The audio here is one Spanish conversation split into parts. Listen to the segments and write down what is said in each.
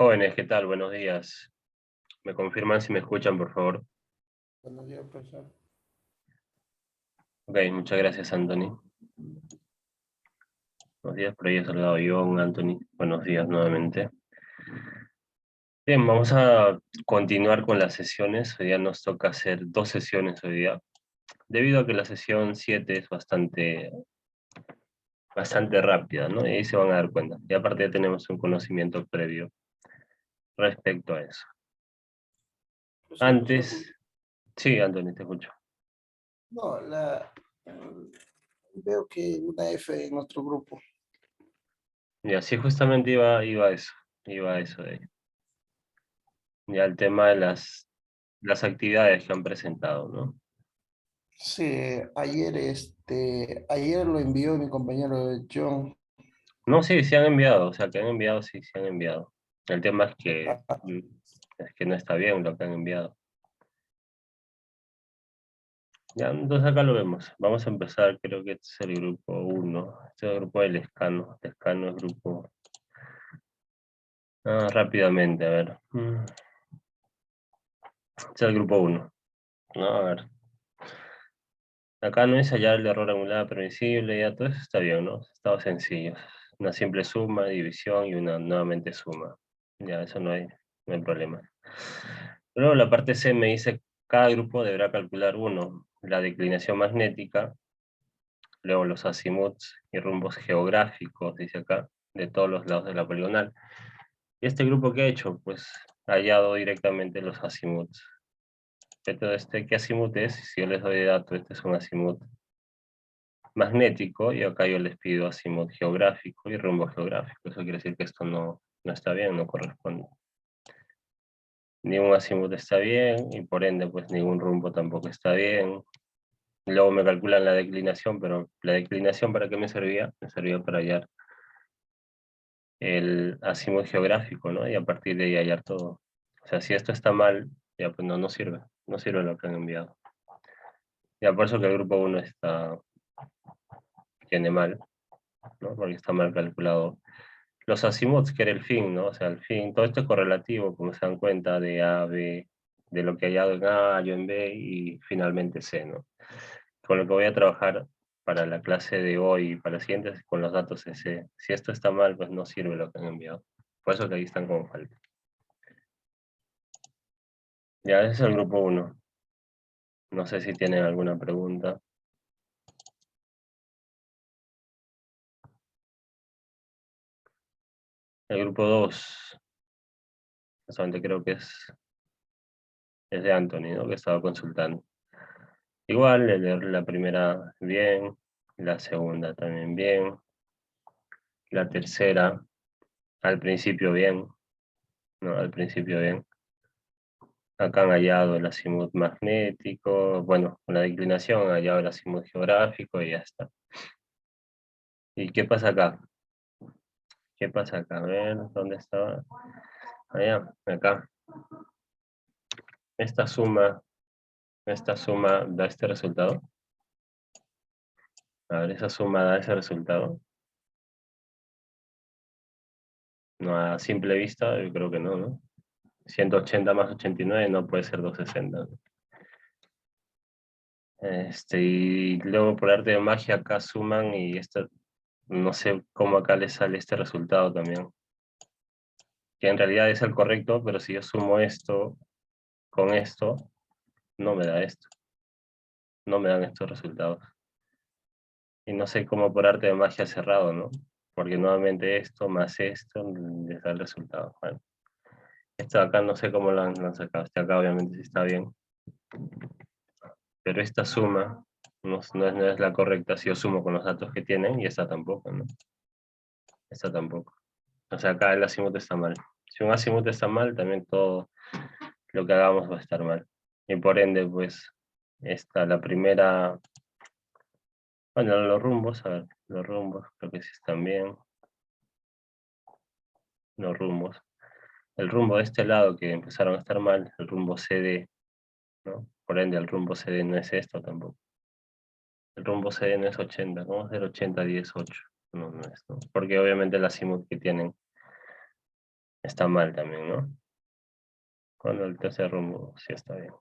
Jóvenes, ¿qué tal? Buenos días. ¿Me confirman si me escuchan, por favor? Buenos días, profesor. Ok, muchas gracias, Anthony. Buenos días, por ahí he saludado yo, Anthony. Buenos días nuevamente. Bien, vamos a continuar con las sesiones. Hoy día nos toca hacer dos sesiones hoy día, debido a que la sesión 7 es bastante rápida, ¿no? Y ahí se van a dar cuenta. Y aparte ya tenemos un conocimiento previo respecto a eso. Profesor, Antes, sí, Anthony, te escucho. no, veo que una F en nuestro grupo. Y así justamente iba a eso de ahí. Ya el tema de las actividades que han presentado, ¿no? Sí, ayer lo envió mi compañero John. No, sí, se han enviado, o sea, que han enviado, sí, se han enviado. El tema Ah, es que no está bien lo que han enviado. Ya, entonces acá lo vemos. Vamos a empezar, creo que este es el grupo uno. Este es el grupo del Escano. El Escano es grupo... rápidamente, a ver. Este es el grupo uno. No, a ver. Acá no es hallar el error angular permisible, ya todo eso está bien, ¿no? Estado sencillo. Una simple suma, división y una nuevamente suma. Ya, eso no hay problema. Luego la parte C me dice cada grupo deberá calcular uno, la declinación magnética, luego los azimuts y rumbos geográficos, dice acá, de todos los lados de la poligonal. ¿Y este grupo qué ha hecho? Pues ha hallado directamente los azimuts. Entonces, ¿qué azimut es? Si yo les doy de dato, este es un azimut magnético, y acá yo les pido azimut geográfico y rumbo geográfico. Eso quiere decir que esto no está bien, no corresponde. Ningún azimut está bien, y por ende, pues ningún rumbo tampoco está bien. Luego me calculan la declinación, pero ¿la declinación para qué me servía? Me servía para hallar el azimut geográfico, ¿no? Y a partir de ahí hallar todo. O sea, si esto está mal, ya pues no sirve. No sirve lo que han enviado. Ya por eso que el grupo uno tiene mal, ¿no? Porque está mal calculado los azimuts, que era el fin, ¿no? O sea, el fin, todo esto es correlativo, como se dan cuenta, de A, B, de lo que he hallado en A, yo en B y finalmente C, ¿no? Con lo que voy a trabajar para la clase de hoy y para las siguientes, con los datos de C. Si esto está mal, pues no sirve lo que han enviado. Por eso que ahí están como falta. Ya, ese es el grupo uno. No sé si tienen alguna pregunta. El grupo 2, solamente creo que es de Anthony, ¿no? Que estaba consultando. Igual, la primera bien, la segunda también bien, la tercera al principio bien, ¿no? Al principio bien. Acá han hallado el azimut magnético, bueno, con la declinación han hallado el azimut geográfico y ya está. ¿Y qué pasa acá? ¿Qué pasa acá? A ver, ¿dónde estaba? Allá, acá. Esta suma, esta suma da este resultado. A ver, esa suma da ese resultado. No, a simple vista, yo creo que no, ¿no? 180 más 89 no puede ser 260. Y luego por arte de magia acá suman y esto, no sé cómo acá les sale este resultado también. Que en realidad es el correcto, pero si yo sumo esto con esto, no me da esto. No me dan estos resultados. Y no sé cómo por arte de magia cerrado, ¿no? Porque nuevamente esto más esto les da el resultado. Bueno, esto de acá no sé cómo lo han sacado. Este acá obviamente sí está bien. Pero esta suma no es la correcta si yo sumo con los datos que tienen, y esta tampoco, ¿no? Esta tampoco. O sea, acá el azimut está mal. Si un azimut está mal, también todo lo que hagamos va a estar mal. Y por ende, pues, la primera, bueno, los rumbos, a ver, los rumbos, creo que sí están bien. Los rumbos. El rumbo de este lado que empezaron a estar mal, el rumbo CD, ¿no? Por ende, el rumbo CD no es esto tampoco. El rumbo CD no es 80, ¿cómo es el 80, 10, 8? No, no es, ¿no? Porque obviamente el azimut que tienen está mal también, ¿no? Cuando el tercer rumbo sí está bien.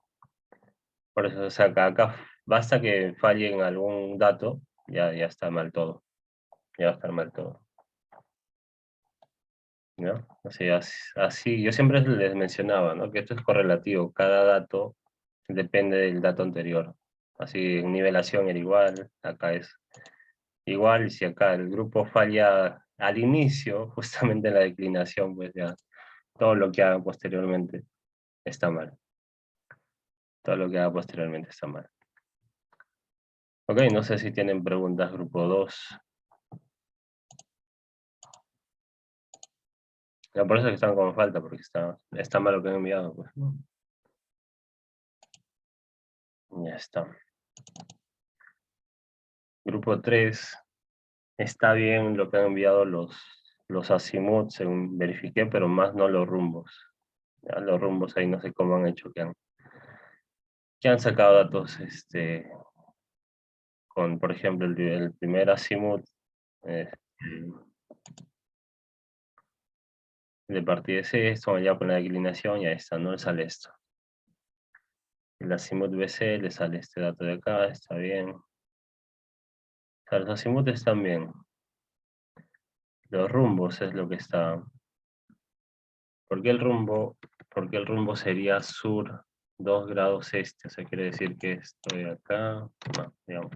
Por eso, o sea, acá basta que falle en algún dato, ya está mal todo. Ya va a estar mal todo. ¿No? Así, yo siempre les mencionaba, ¿no? Que esto es correlativo, cada dato depende del dato anterior. Así, en nivelación era igual, acá es igual, y si acá el grupo falla al inicio, justamente en la declinación, pues ya todo lo que haga posteriormente está mal. Todo lo que haga posteriormente está mal. Ok, no sé si tienen preguntas, grupo 2. Ya, por eso es que están como falta, porque está mal lo que han enviado, pues. Ya está. Grupo 3. Está bien lo que han enviado los azimuth, según verifiqué, pero más no los rumbos. Ya, los rumbos ahí no sé cómo han hecho, que han sacado datos con, por ejemplo, el primer azimuth eh, de partida es esto, ya con la declinación, ya está, no le sale esto. El azimuth BC le sale este dato de acá, está bien. O sea, los azimuth están bien. Los rumbos es lo que está. ¿Por qué el rumbo? Porque el rumbo sería sur 2 grados este, o sea, quiere decir que estoy acá, no, digamos,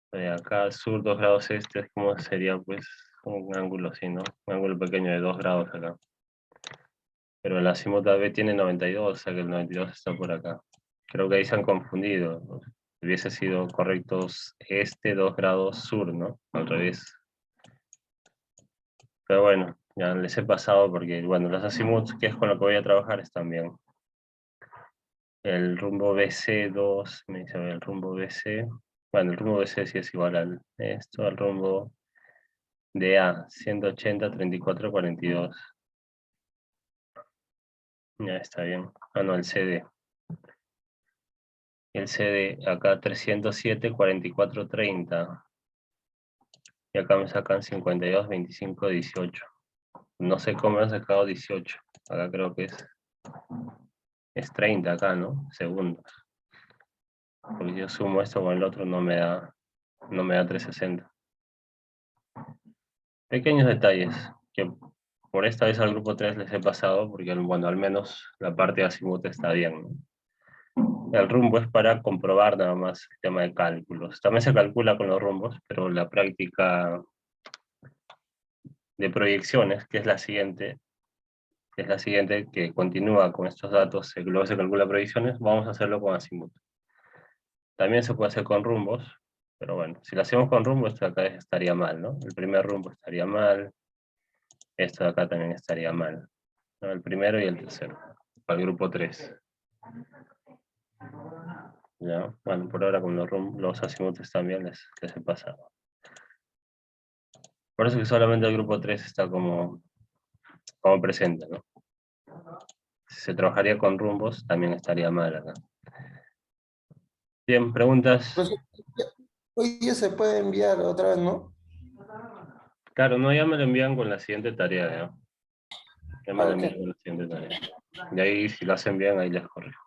estoy acá, sur 2 grados este, es como sería pues un ángulo así, ¿no? Un ángulo pequeño de 2 grados acá. Pero el azimut AB tiene 92, o sea que el 92 está por acá. Creo que ahí se han confundido. Hubiese sido correctos este 2 grados sur, ¿no? Al revés. Pero bueno, ya les he pasado porque, bueno, los azimuts, que es con lo que voy a trabajar, están bien. El rumbo BC2, me dice el rumbo BC. Bueno, el rumbo BC sí es igual al esto, al rumbo DA, 180, 34, 42. Ya está bien. Ah, no, el CD. El CD acá 307, 44, 30. Y acá me sacan 52, 25, 18. No sé cómo me han sacado 18. Acá creo que es 30 acá, ¿no? Segundos. Porque yo sumo esto con el otro, no me da 360. Pequeños detalles que por esta vez al grupo 3 les he pasado, porque bueno, al menos la parte de azimut está bien, ¿no? El rumbo es para comprobar nada más el tema de cálculos. También se calcula con los rumbos, pero la práctica de proyecciones, que es la siguiente, que continúa con estos datos, que luego se calcula proyecciones, vamos a hacerlo con azimut. También se puede hacer con rumbos, pero bueno, si lo hacemos con rumbos, esto de acá estaría mal, ¿no? El primer rumbo estaría mal, esto de acá también estaría mal, ¿no? El primero y el tercero, para el grupo 3. ¿Ya? Bueno, por ahora con los azimuts también les he pasado. Por eso que solamente el grupo 3 está como presente, ¿no? Si se trabajaría con rumbos, también estaría mal acá. Bien, preguntas. Pues, hoy día se puede enviar otra vez, ¿no? Claro, no, ya me lo envían con la siguiente tarea, ¿ya? Ya me Ah, lo ok. envían con la siguiente tarea. Y ahí, si lo hacen bien, ahí les corrijo.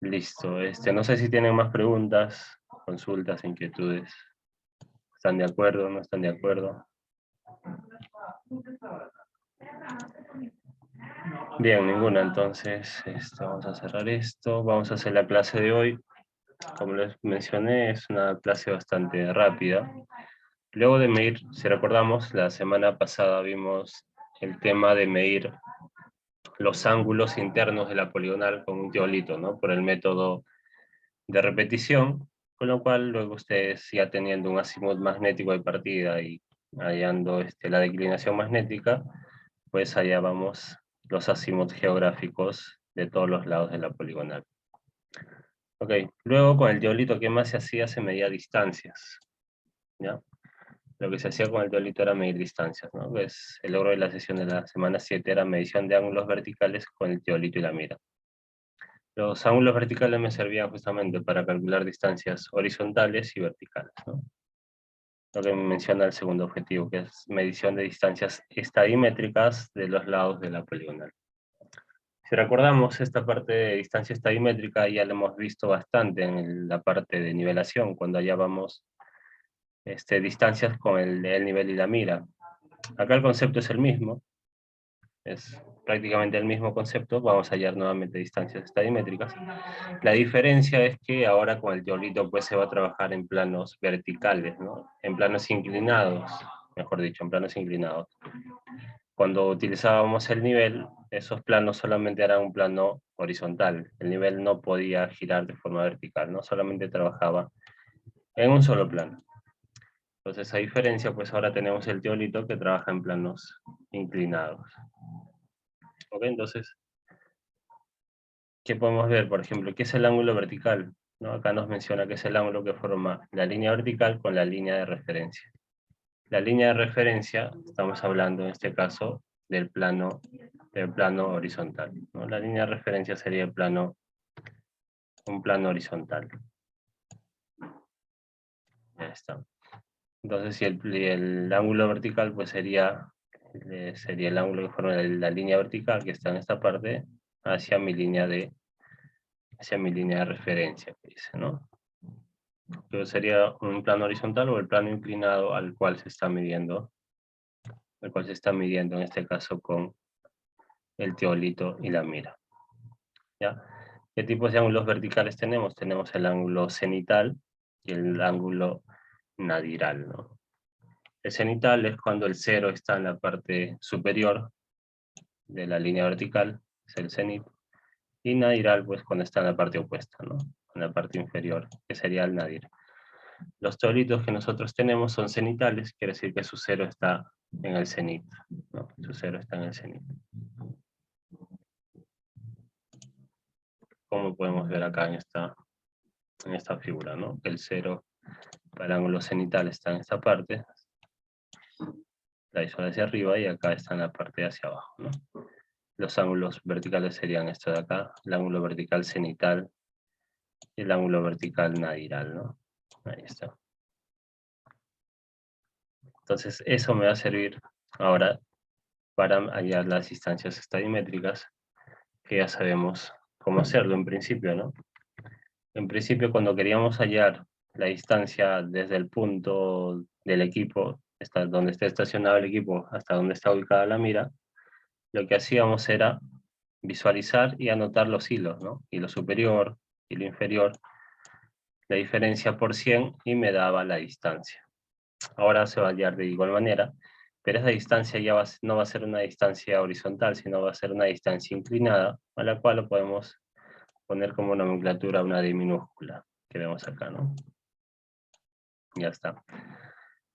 Listo. No sé si tienen más preguntas, consultas, inquietudes. ¿Están de acuerdo? ¿No están de acuerdo? Bien, ninguna. Entonces, vamos a cerrar esto. Vamos a hacer la clase de hoy. Como les mencioné, es una clase bastante rápida. Luego de medir, si recordamos, la semana pasada vimos el tema de medir los ángulos internos de la poligonal con un teolito, ¿no? Por el método de repetición, con lo cual luego ustedes ya teniendo un azimut magnético de partida y hallando la declinación magnética, pues allá vamos los azimuts geográficos de todos los lados de la poligonal. Ok, luego con el teolito, ¿qué más se hacía? Se medía distancias, ¿ya? Lo que se hacía con el teolito era medir distancias, ¿no? Pues el logro de la sesión de la semana 7 era medición de ángulos verticales con el teolito y la mira. Los ángulos verticales me servían justamente para calcular distancias horizontales y verticales, ¿no? lo que menciona el segundo objetivo, que es medición de distancias estadimétricas de los lados de la poligonal. Si recordamos, esta parte de distancia estadimétrica ya la hemos visto bastante en la parte de nivelación, cuando hallábamos distancias con el nivel y la mira. Acá el concepto es el mismo, es prácticamente el mismo concepto, vamos a hallar nuevamente distancias estadimétricas. La diferencia es que ahora con el teolito pues se va a trabajar en planos verticales, ¿no? En planos inclinados, mejor dicho, en planos inclinados. Cuando utilizábamos el nivel, esos planos solamente eran un plano horizontal. El nivel no podía girar de forma vertical, ¿no? Solamente trabajaba en un solo plano. Entonces, a diferencia, pues ahora tenemos el teolito que trabaja en planos inclinados. ¿Ok? Entonces, ¿qué podemos ver? Por ejemplo, ¿qué es el ángulo vertical? ¿No? Acá nos menciona que es el ángulo que forma la línea vertical con la línea de referencia. La línea de referencia, estamos hablando en este caso del plano horizontal, ¿no? La línea de referencia sería un plano horizontal. Ya está. Entonces, si el ángulo vertical, pues sería el ángulo que forma la línea vertical, que está en esta parte, hacia mi línea de referencia, que dice, ¿no? Que sería un plano horizontal o el plano inclinado al cual se está midiendo, en este caso con el teolito y la mira. ¿Ya? ¿Qué tipos de ángulos verticales tenemos? Tenemos el ángulo cenital y el ángulo nadiral, ¿no? El cenital es cuando el cero está en la parte superior de la línea vertical, es el cenit, y nadiral pues cuando está en la parte opuesta, ¿no? En la parte inferior, que sería el nadir. Los teolitos que nosotros tenemos son cenitales, quiere decir que su cero está en el cenit, ¿no? Su cero está en el cenit. Como podemos ver acá en esta figura, ¿no? El cero para el ángulo cenital está en esta parte, la visual hacia arriba, y acá está en la parte de hacia abajo, ¿no? Los ángulos verticales serían esto de acá, el ángulo vertical cenital y el ángulo vertical nadiral, ¿no? Ahí está. Entonces eso me va a servir ahora para hallar las distancias estadimétricas, que ya sabemos cómo hacerlo en principio, ¿no? En principio, cuando queríamos hallar la distancia desde el punto del equipo, hasta donde esté estacionado el equipo, hasta donde está ubicada la mira, lo que hacíamos era visualizar y anotar los hilos, ¿no? Hilo superior, hilo inferior, la diferencia por 100 y me daba la distancia. Ahora se va a hallar de igual manera, pero esa distancia ya no va a ser una distancia horizontal, sino va a ser una distancia inclinada, a la cual lo podemos poner como nomenclatura una D minúscula, que vemos acá, ¿no? Ya está.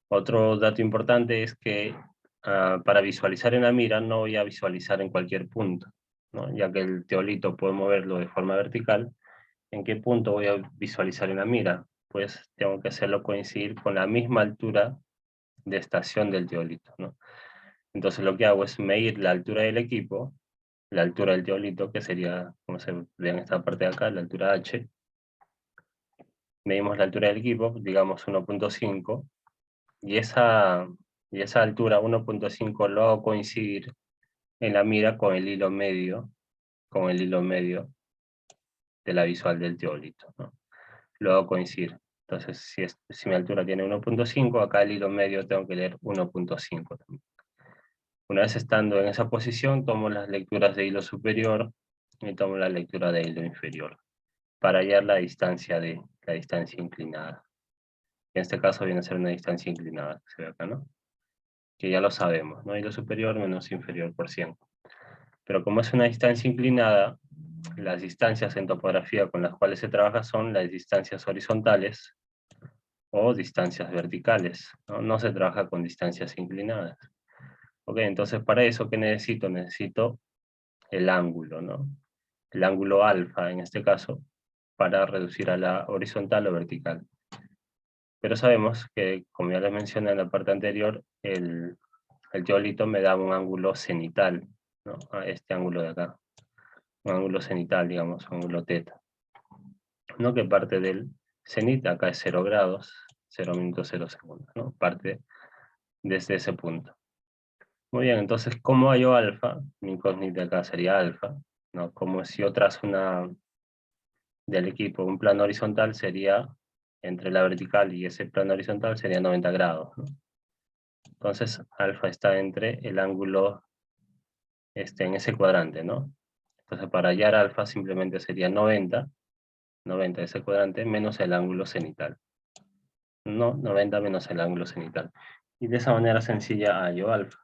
Otro dato importante es que para visualizar en la mira no voy a visualizar en cualquier punto, ¿no? Ya que el teolito puede moverlo de forma vertical. ¿En qué punto voy a visualizar en la mira? Pues tengo que hacerlo coincidir con la misma altura de estación del teolito, ¿no? Entonces lo que hago es medir la altura del equipo, la altura del teolito, que sería, como se ve en esta parte de acá, la altura h. Medimos la altura del equipo, digamos 1.5, y esa altura 1.5 lo hago coincidir en la mira con el hilo medio de la visual del teolito, ¿no? Lo hago coincidir. Entonces, si mi altura tiene 1.5, acá el hilo medio tengo que leer 1.5 también. Una vez estando en esa posición, tomo las lecturas de hilo superior y tomo la lectura de hilo inferior para hallar la distancia inclinada. En este caso viene a ser una distancia inclinada, que se ve acá, ¿no? Que ya lo sabemos, ¿no? Hilo superior menos inferior por 100. Pero como es una distancia inclinada, las distancias en topografía con las cuales se trabaja son las distancias horizontales o distancias verticales, ¿no? No se trabaja con distancias inclinadas. Ok, entonces para eso, ¿qué necesito? Necesito el ángulo, ¿no? El ángulo alfa, en este caso, para reducir a la horizontal o vertical. Pero sabemos que, como ya les mencioné en la parte anterior, el teolito me da un ángulo cenital, ¿no? A este ángulo de acá. Un ángulo cenital, digamos, un ángulo teta. ¿No? Que parte del cenit, acá es 0 grados, 0 minutos 0 segundos, ¿no? Parte desde ese punto. Muy bien, entonces, ¿cómo hallo alfa? Mi incógnita acá sería alfa, ¿no? Como si yo trazo del equipo un plano horizontal, sería entre la vertical y ese plano horizontal sería 90 grados, ¿no? Entonces, alfa está entre el ángulo en ese cuadrante, ¿no? Entonces, para hallar alfa simplemente sería 90 de ese cuadrante menos el ángulo cenital. No, 90 menos el ángulo cenital. Y de esa manera sencilla hallo alfa.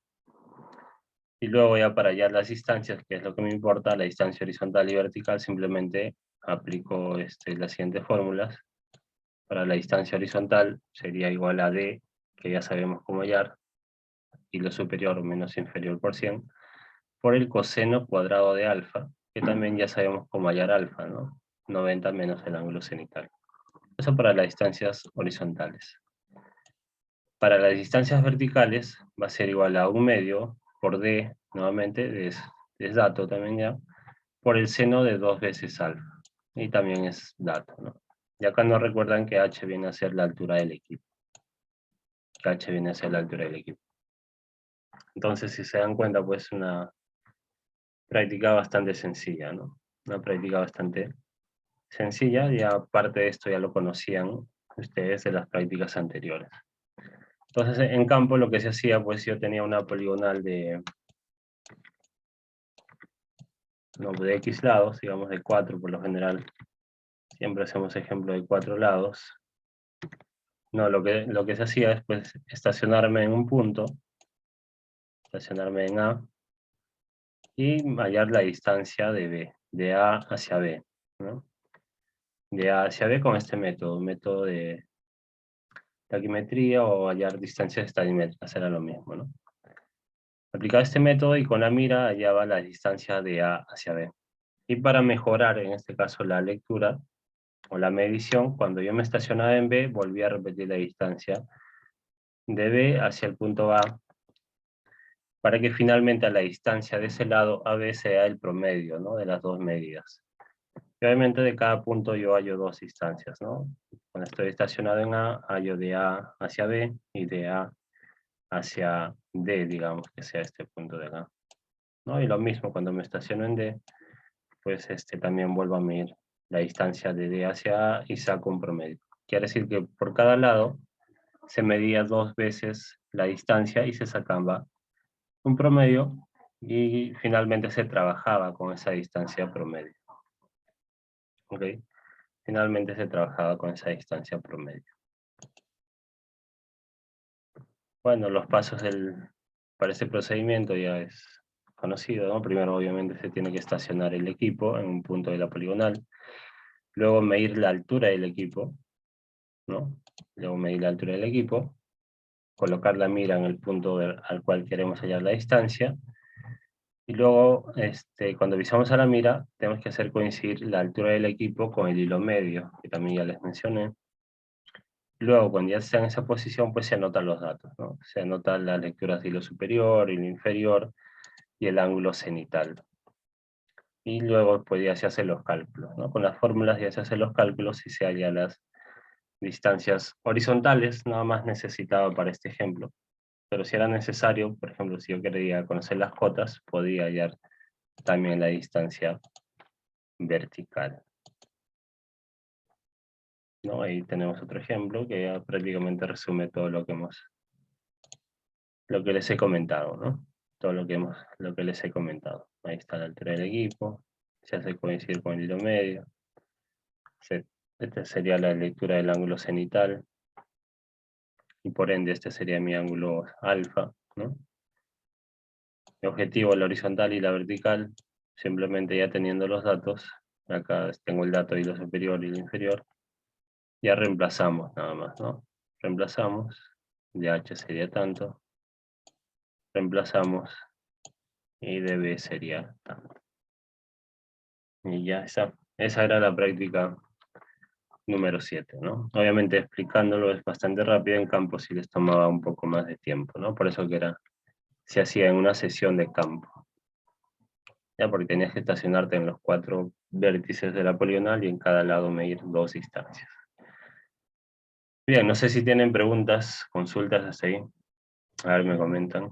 Y luego ya para hallar las distancias, que es lo que me importa, la distancia horizontal y vertical, simplemente aplico las siguientes fórmulas. Para la distancia horizontal sería igual a d, que ya sabemos cómo hallar, y lo superior menos inferior por 100, por el coseno cuadrado de alfa, que también ya sabemos cómo hallar alfa, ¿no? 90 menos el ángulo cenital. Eso para las distancias horizontales. Para las distancias verticales va a ser igual a 1/2 por d, nuevamente, es dato también ya, por el seno de 2 veces alfa. Y también es dato, ¿no? Y acá nos recuerdan que h viene a ser la altura del equipo. Que h viene a ser la altura del equipo. Entonces, si se dan cuenta, pues una práctica bastante sencilla, ¿no? Una práctica bastante sencilla, y aparte de esto ya lo conocían ustedes de las prácticas anteriores. Entonces, en campo lo que se hacía, pues yo tenía una poligonal de X lados, digamos de 4 por lo general. Siempre hacemos ejemplo de 4 lados. No, lo que se hacía es pues estacionarme en un punto, estacionarme en A, y hallar la distancia de B, de A hacia B, ¿no? De A hacia B con este método de taquimetría o hallar distancias estadimétricas, era lo mismo, ¿no? Aplicaba este método y con la mira hallaba la distancia de A hacia B. Y para mejorar, en este caso, la lectura o la medición, cuando yo me estacionaba en B, volví a repetir la distancia de B hacia el punto A, para que finalmente a la distancia de ese lado AB sea el promedio, ¿no? De las dos medidas. Y obviamente de cada punto yo hallo dos distancias, ¿no? Cuando estoy estacionado en A, hallo de A hacia B y de A hacia D, digamos que sea este punto de acá, ¿no? Y lo mismo cuando me estaciono en D, pues también vuelvo a medir la distancia de D hacia A y saco un promedio. Quiere decir que por cada lado se medía 2 veces la distancia y se sacaba un promedio, y finalmente se trabajaba con esa distancia promedio. ¿Ok? Finalmente se trabajaba con esa distancia promedio. Bueno, los pasos para este procedimiento ya es conocido, ¿no? Primero obviamente se tiene que estacionar el equipo en un punto de la poligonal, luego medir la altura del equipo, ¿no? Luego medir la altura del equipo, colocar la mira en el punto al cual queremos hallar la distancia, y luego cuando visamos a la mira tenemos que hacer coincidir la altura del equipo con el hilo medio, que también ya les mencioné. Luego, cuando ya está en esa posición, pues se anotan los datos, ¿no? Se anotan las lecturas de hilo superior, hilo inferior y el ángulo cenital. Y luego, pues ya se hacen los cálculos, ¿no? Con las fórmulas ya se hacen los cálculos y se hallan las distancias horizontales, nada más necesitaba para este ejemplo. Pero si era necesario, por ejemplo, si yo quería conocer las cotas, podía hallar también la distancia vertical, ¿no? Ahí tenemos otro ejemplo que ya prácticamente resume todo lo que les he comentado, ¿no? Todo lo que les he comentado. Ahí está la altura del equipo, se hace coincidir con el hilo medio. Esta sería la lectura del ángulo cenital, y por ende este sería mi ángulo alfa, ¿no? Mi objetivo, la horizontal y la vertical, simplemente ya teniendo los datos, acá tengo el dato de hilo superior y hilo inferior, ya reemplazamos nada más, ¿no? Reemplazamos, de h sería tanto, reemplazamos, y de b sería tanto. Y ya está. Esa era la práctica número 7, ¿no? Obviamente explicándolo es bastante rápido, en campo sí les tomaba un poco más de tiempo, ¿no? Por eso que se hacía en una sesión de campo. Ya, porque tenías que estacionarte en los 4 vértices de la poligonal y en cada lado medir 2 distancias. Bien, no sé si tienen preguntas, consultas hasta ahí. A ver, me comentan.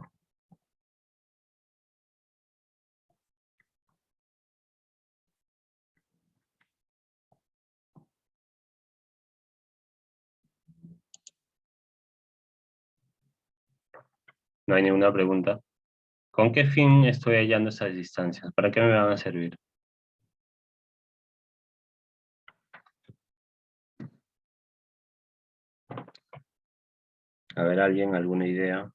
No hay ninguna pregunta. ¿Con qué fin estoy hallando esas distancias? ¿Para qué me van a servir? A ver, ¿alguien, alguna idea?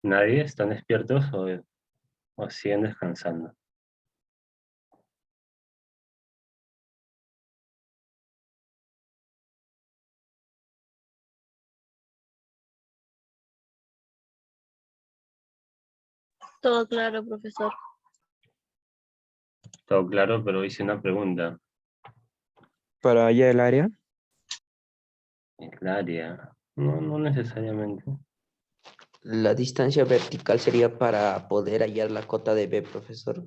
¿Nadie? ¿Están despiertos o siguen descansando? Todo claro, profesor. Todo claro, pero hice una pregunta. Para allá el área, El área. No, no necesariamente. La distancia vertical sería para poder hallar la cota de B, profesor.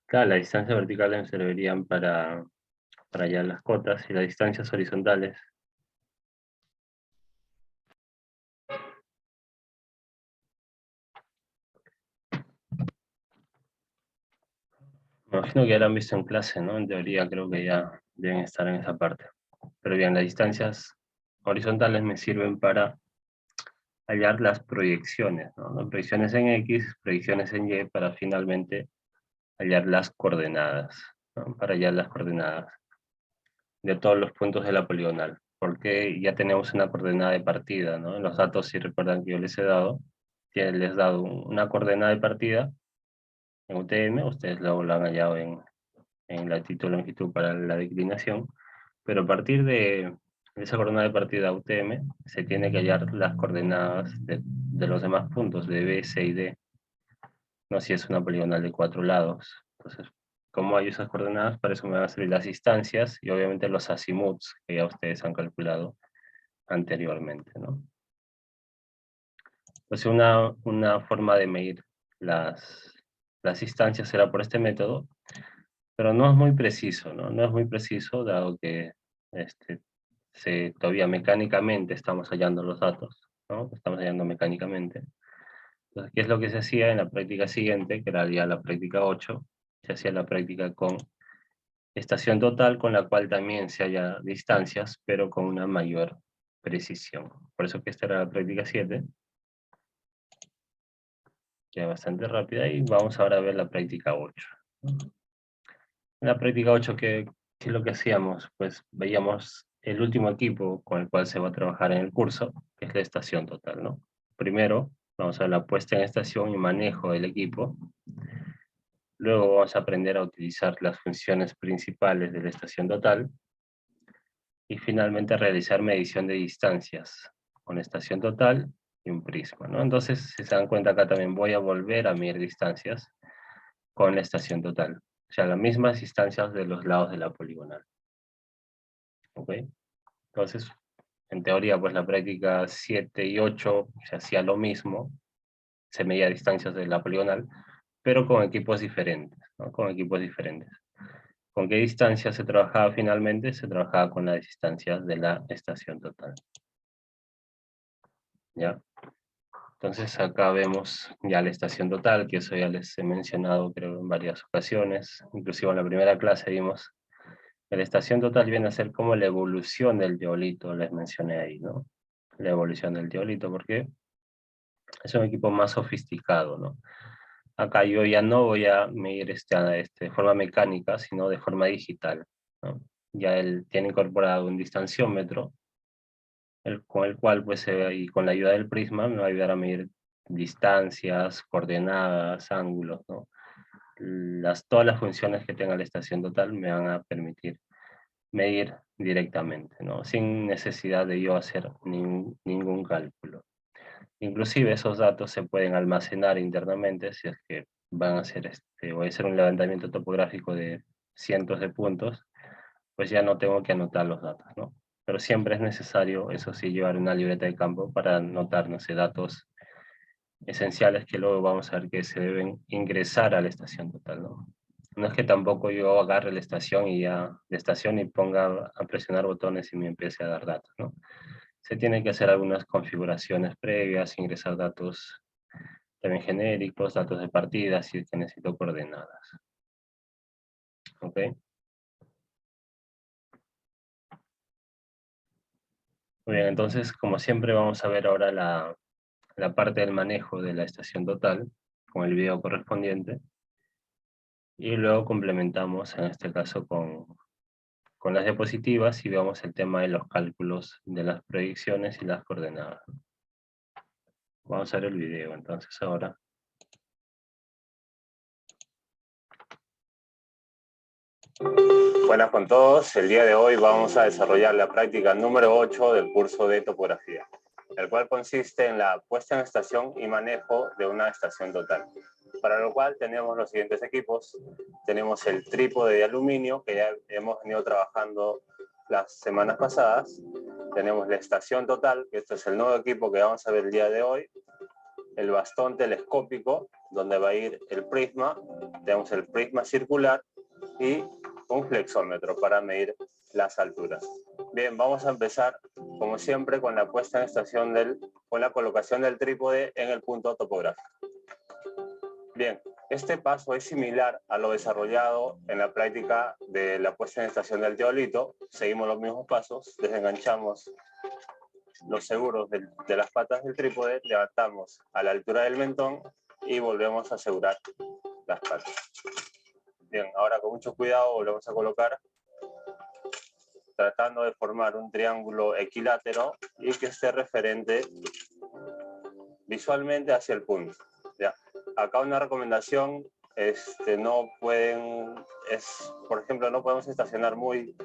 Claro, las distancias verticales me servirían para hallar las cotas y las distancias horizontales. Me imagino que ya lo han visto en clase, ¿no? En teoría creo que ya deben estar en esa parte. Pero bien, las distancias horizontales me sirven para hallar las proyecciones, ¿no? Las proyecciones en X, proyecciones en Y, para finalmente hallar las coordenadas, ¿no? Para hallar las coordenadas de todos los puntos de la poligonal, porque ya tenemos una coordenada de partida, ¿no? En los datos, si recuerdan que yo les he dado, que les he dado una coordenada de partida en UTM, ustedes luego lo han hallado en latitud, longitud para la declinación, pero a partir de esa coordenada de partida UTM, se tiene que hallar las coordenadas de los demás puntos, de B, C y D, no si es una poligonal de 4 lados. Entonces, ¿cómo hay esas coordenadas? Para eso me van a servir las distancias y obviamente los azimuts que ya ustedes han calculado anteriormente, ¿no? Entonces, una forma de medir las distancias será por este método, pero no es muy preciso, ¿no? No es muy preciso, dado que todavía mecánicamente estamos hallando los datos, ¿no? Estamos hallando mecánicamente. Entonces, ¿qué es lo que se hacía en la práctica siguiente, que era ya la práctica 8? Se hacía la práctica con estación total, con la cual también se halla distancias, pero con una mayor precisión. Por eso que esta era la práctica 7, que es bastante rápida, y vamos ahora a ver la práctica 8. En la práctica 8, ¿qué es lo que hacíamos? Pues veíamos el último equipo con el cual se va a trabajar en el curso, que es la estación total, ¿no? Primero, vamos a ver la puesta en estación y manejo del equipo. Luego vamos a aprender a utilizar las funciones principales de la estación total. Y finalmente realizar medición de distancias con estación total y un prisma, ¿no? Entonces, si se dan cuenta, acá también voy a volver a medir distancias con la estación total. O sea, las mismas distancias de los lados de la poligonal. ¿Ok? Entonces, en teoría, pues la práctica 7 y 8 se hacía lo mismo, se medía distancias de la poligonal, pero con equipos diferentes, ¿no? Con equipos diferentes. ¿Con qué distancia se trabajaba finalmente? Se trabajaba con las distancias de la estación total. ¿Ya? Entonces acá vemos ya la estación total, que eso ya les he mencionado creo en varias ocasiones, inclusive en la primera clase vimos que la estación total viene a ser como la evolución del teolito, les mencioné ahí, ¿no? La evolución del teolito, porque es un equipo más sofisticado, ¿no? Acá yo ya no voy a medir de forma mecánica, sino de forma digital, ¿no? Ya él tiene incorporado un distanciómetro, con el cual, pues, y con la ayuda del prisma, me va a ayudar a medir distancias, coordenadas, ángulos, ¿no? Todas las funciones que tenga la estación total me van a permitir medir directamente, ¿no? Sin necesidad de yo hacer ningún cálculo. Inclusive esos datos se pueden almacenar internamente si es que van a hacer voy a hacer un levantamiento topográfico de cientos de puntos, pues ya no tengo que anotar los datos, ¿no? Pero siempre es necesario, eso sí, llevar una libreta de campo para anotar, no sé, datos esenciales que luego vamos a ver que se deben ingresar a la estación total, ¿no? No es que tampoco yo agarre la estación y ya, la estación y ponga a presionar botones y me empiece a dar datos, ¿no? Se tiene que hacer algunas configuraciones previas, ingresar datos también genéricos, datos de partida, si es que necesito coordenadas. ¿Ok? Muy bien, entonces, como siempre, vamos a ver ahora la parte del manejo de la estación total, con el video correspondiente, y luego complementamos, en este caso, con las diapositivas, y vemos el tema de los cálculos de las proyecciones y las coordenadas. Vamos a ver el video, entonces, ahora. Buenas con todos, el día de hoy vamos a desarrollar la práctica número 8 del curso de topografía, el cual consiste en la puesta en estación y manejo de una estación total. Para lo cual tenemos los siguientes equipos. Tenemos el trípode de aluminio, que ya hemos venido trabajando las semanas pasadas. Tenemos la estación total, que este es el nuevo equipo que vamos a ver el día de hoy. El bastón telescópico, donde va a ir el prisma. Tenemos el prisma circular y un flexómetro para medir las alturas. Bien, vamos a empezar, como siempre, con la puesta en estación con la colocación del trípode en el punto topográfico. Bien, este paso es similar a lo desarrollado en la práctica de la puesta en estación del teolito. Seguimos los mismos pasos, desenganchamos los seguros de las patas del trípode, levantamos a la altura del mentón y volvemos a asegurar las patas. Bien, ahora con mucho cuidado volvemos a colocar, tratando de formar un triángulo equilátero y que esté referente visualmente hacia el punto. Ya. Acá una recomendación, por ejemplo, no podemos estacionar muy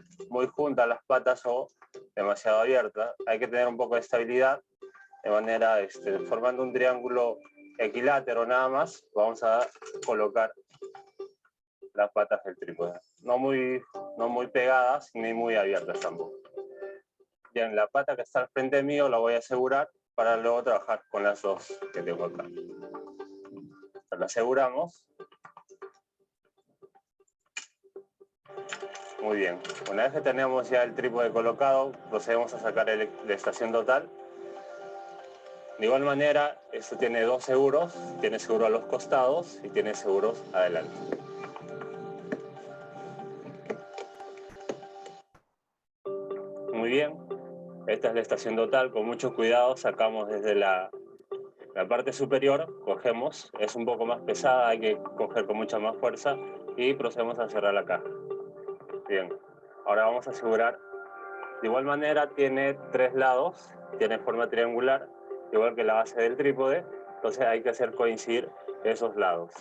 juntas las patas o demasiado abiertas. Hay que tener un poco de estabilidad, de manera, formando un triángulo equilátero nada más, vamos a colocar las patas del trípode. No muy pegadas ni muy abiertas tampoco. Bien, la pata que está al frente mío la voy a asegurar para luego trabajar con las dos que tengo acá. La aseguramos. Muy bien. Una vez que tenemos ya el trípode colocado, procedemos a sacar la estación total. De igual manera, esto tiene dos seguros. Tiene seguro a los costados y tiene seguros adelante. Muy bien. Esta es la estación total. Con mucho cuidado sacamos desde la parte superior, cogemos, es un poco más pesada, hay que coger con mucha más fuerza y procedemos a cerrar la caja. Bien, ahora vamos a asegurar. De igual manera tiene tres lados, tiene forma triangular, igual que la base del trípode, entonces hay que hacer coincidir esos lados.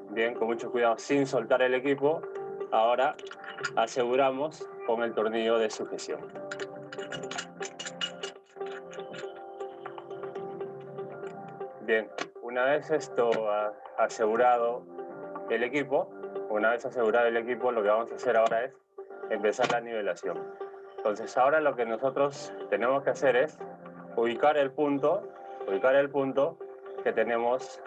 Bien, con mucho cuidado, sin soltar el equipo, ahora aseguramos con el tornillo de sujeción. Bien, una vez esto asegurado el equipo, lo que vamos a hacer ahora es empezar la nivelación. Entonces ahora lo que nosotros tenemos que hacer es ubicar el punto que tenemos,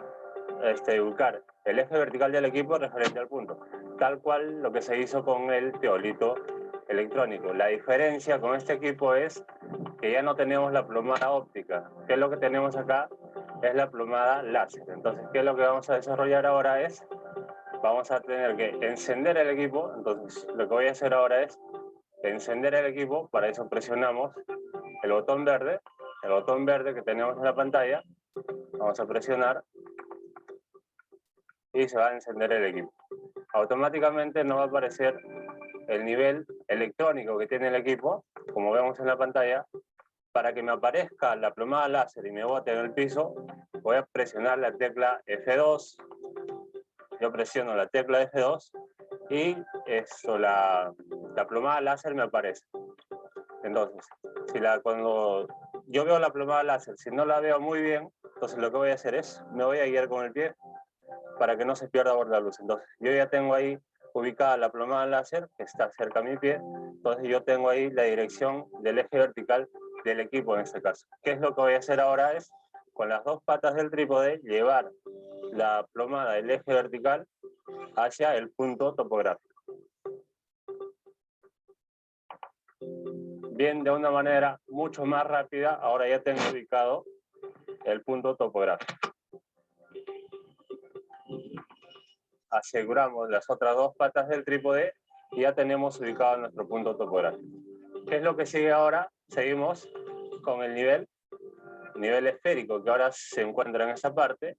ubicar el eje vertical del equipo referente al punto, tal cual lo que se hizo con el teolito electrónico. La diferencia con este equipo es que ya no tenemos la plomada óptica, que es lo que tenemos acá, es la plomada láser. Entonces, ¿qué es lo que vamos a desarrollar ahora? Vamos a tener que encender el equipo. Entonces, lo que voy a hacer ahora es encender el equipo. Para eso presionamos el botón verde que tenemos en la pantalla. Vamos a presionar y se va a encender el equipo. Automáticamente nos va a aparecer el nivel electrónico que tiene el equipo, como vemos en la pantalla. Para que me aparezca la plomada láser y me bote en el piso, voy a presionar la tecla F2. Yo presiono la tecla F2 y la plomada láser me aparece. Entonces, cuando yo veo la plomada láser, si no la veo muy bien, Entonces lo que voy a hacer es, me voy a guiar con el pie para que no se pierda por la luz. Entonces yo ya tengo ahí ubicada la plomada láser, que está cerca a mi pie. Entonces yo tengo ahí la dirección del eje vertical del equipo en este caso. ¿Qué es lo que voy a hacer ahora? Es, con las dos patas del trípode, llevar la plomada del eje vertical hacia el punto topográfico. Bien, de una manera mucho más rápida, ahora ya tengo ubicado el punto topográfico. Aseguramos las otras dos patas del trípode y ya tenemos ubicado nuestro punto topográfico. ¿Qué es lo que sigue ahora? Seguimos con el nivel esférico, que ahora se encuentra en esa parte,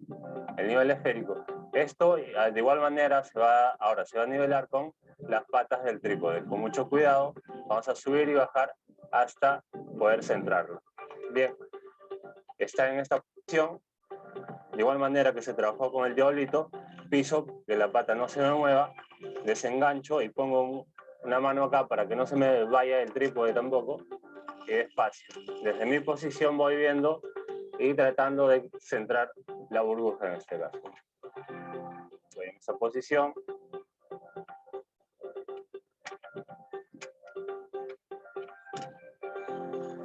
el nivel esférico. Esto de igual manera ahora se va a nivelar con las patas del trípode. Con mucho cuidado vamos a subir y bajar hasta poder centrarlo. Bien, está en esta posición. De igual manera que se trabajó con el diablito, piso que la pata no se me mueva, desengancho y pongo una mano acá para que no se me vaya el trípode tampoco, y despacio. Desde mi posición voy viendo y tratando de centrar la burbuja en este caso. Voy en esa posición.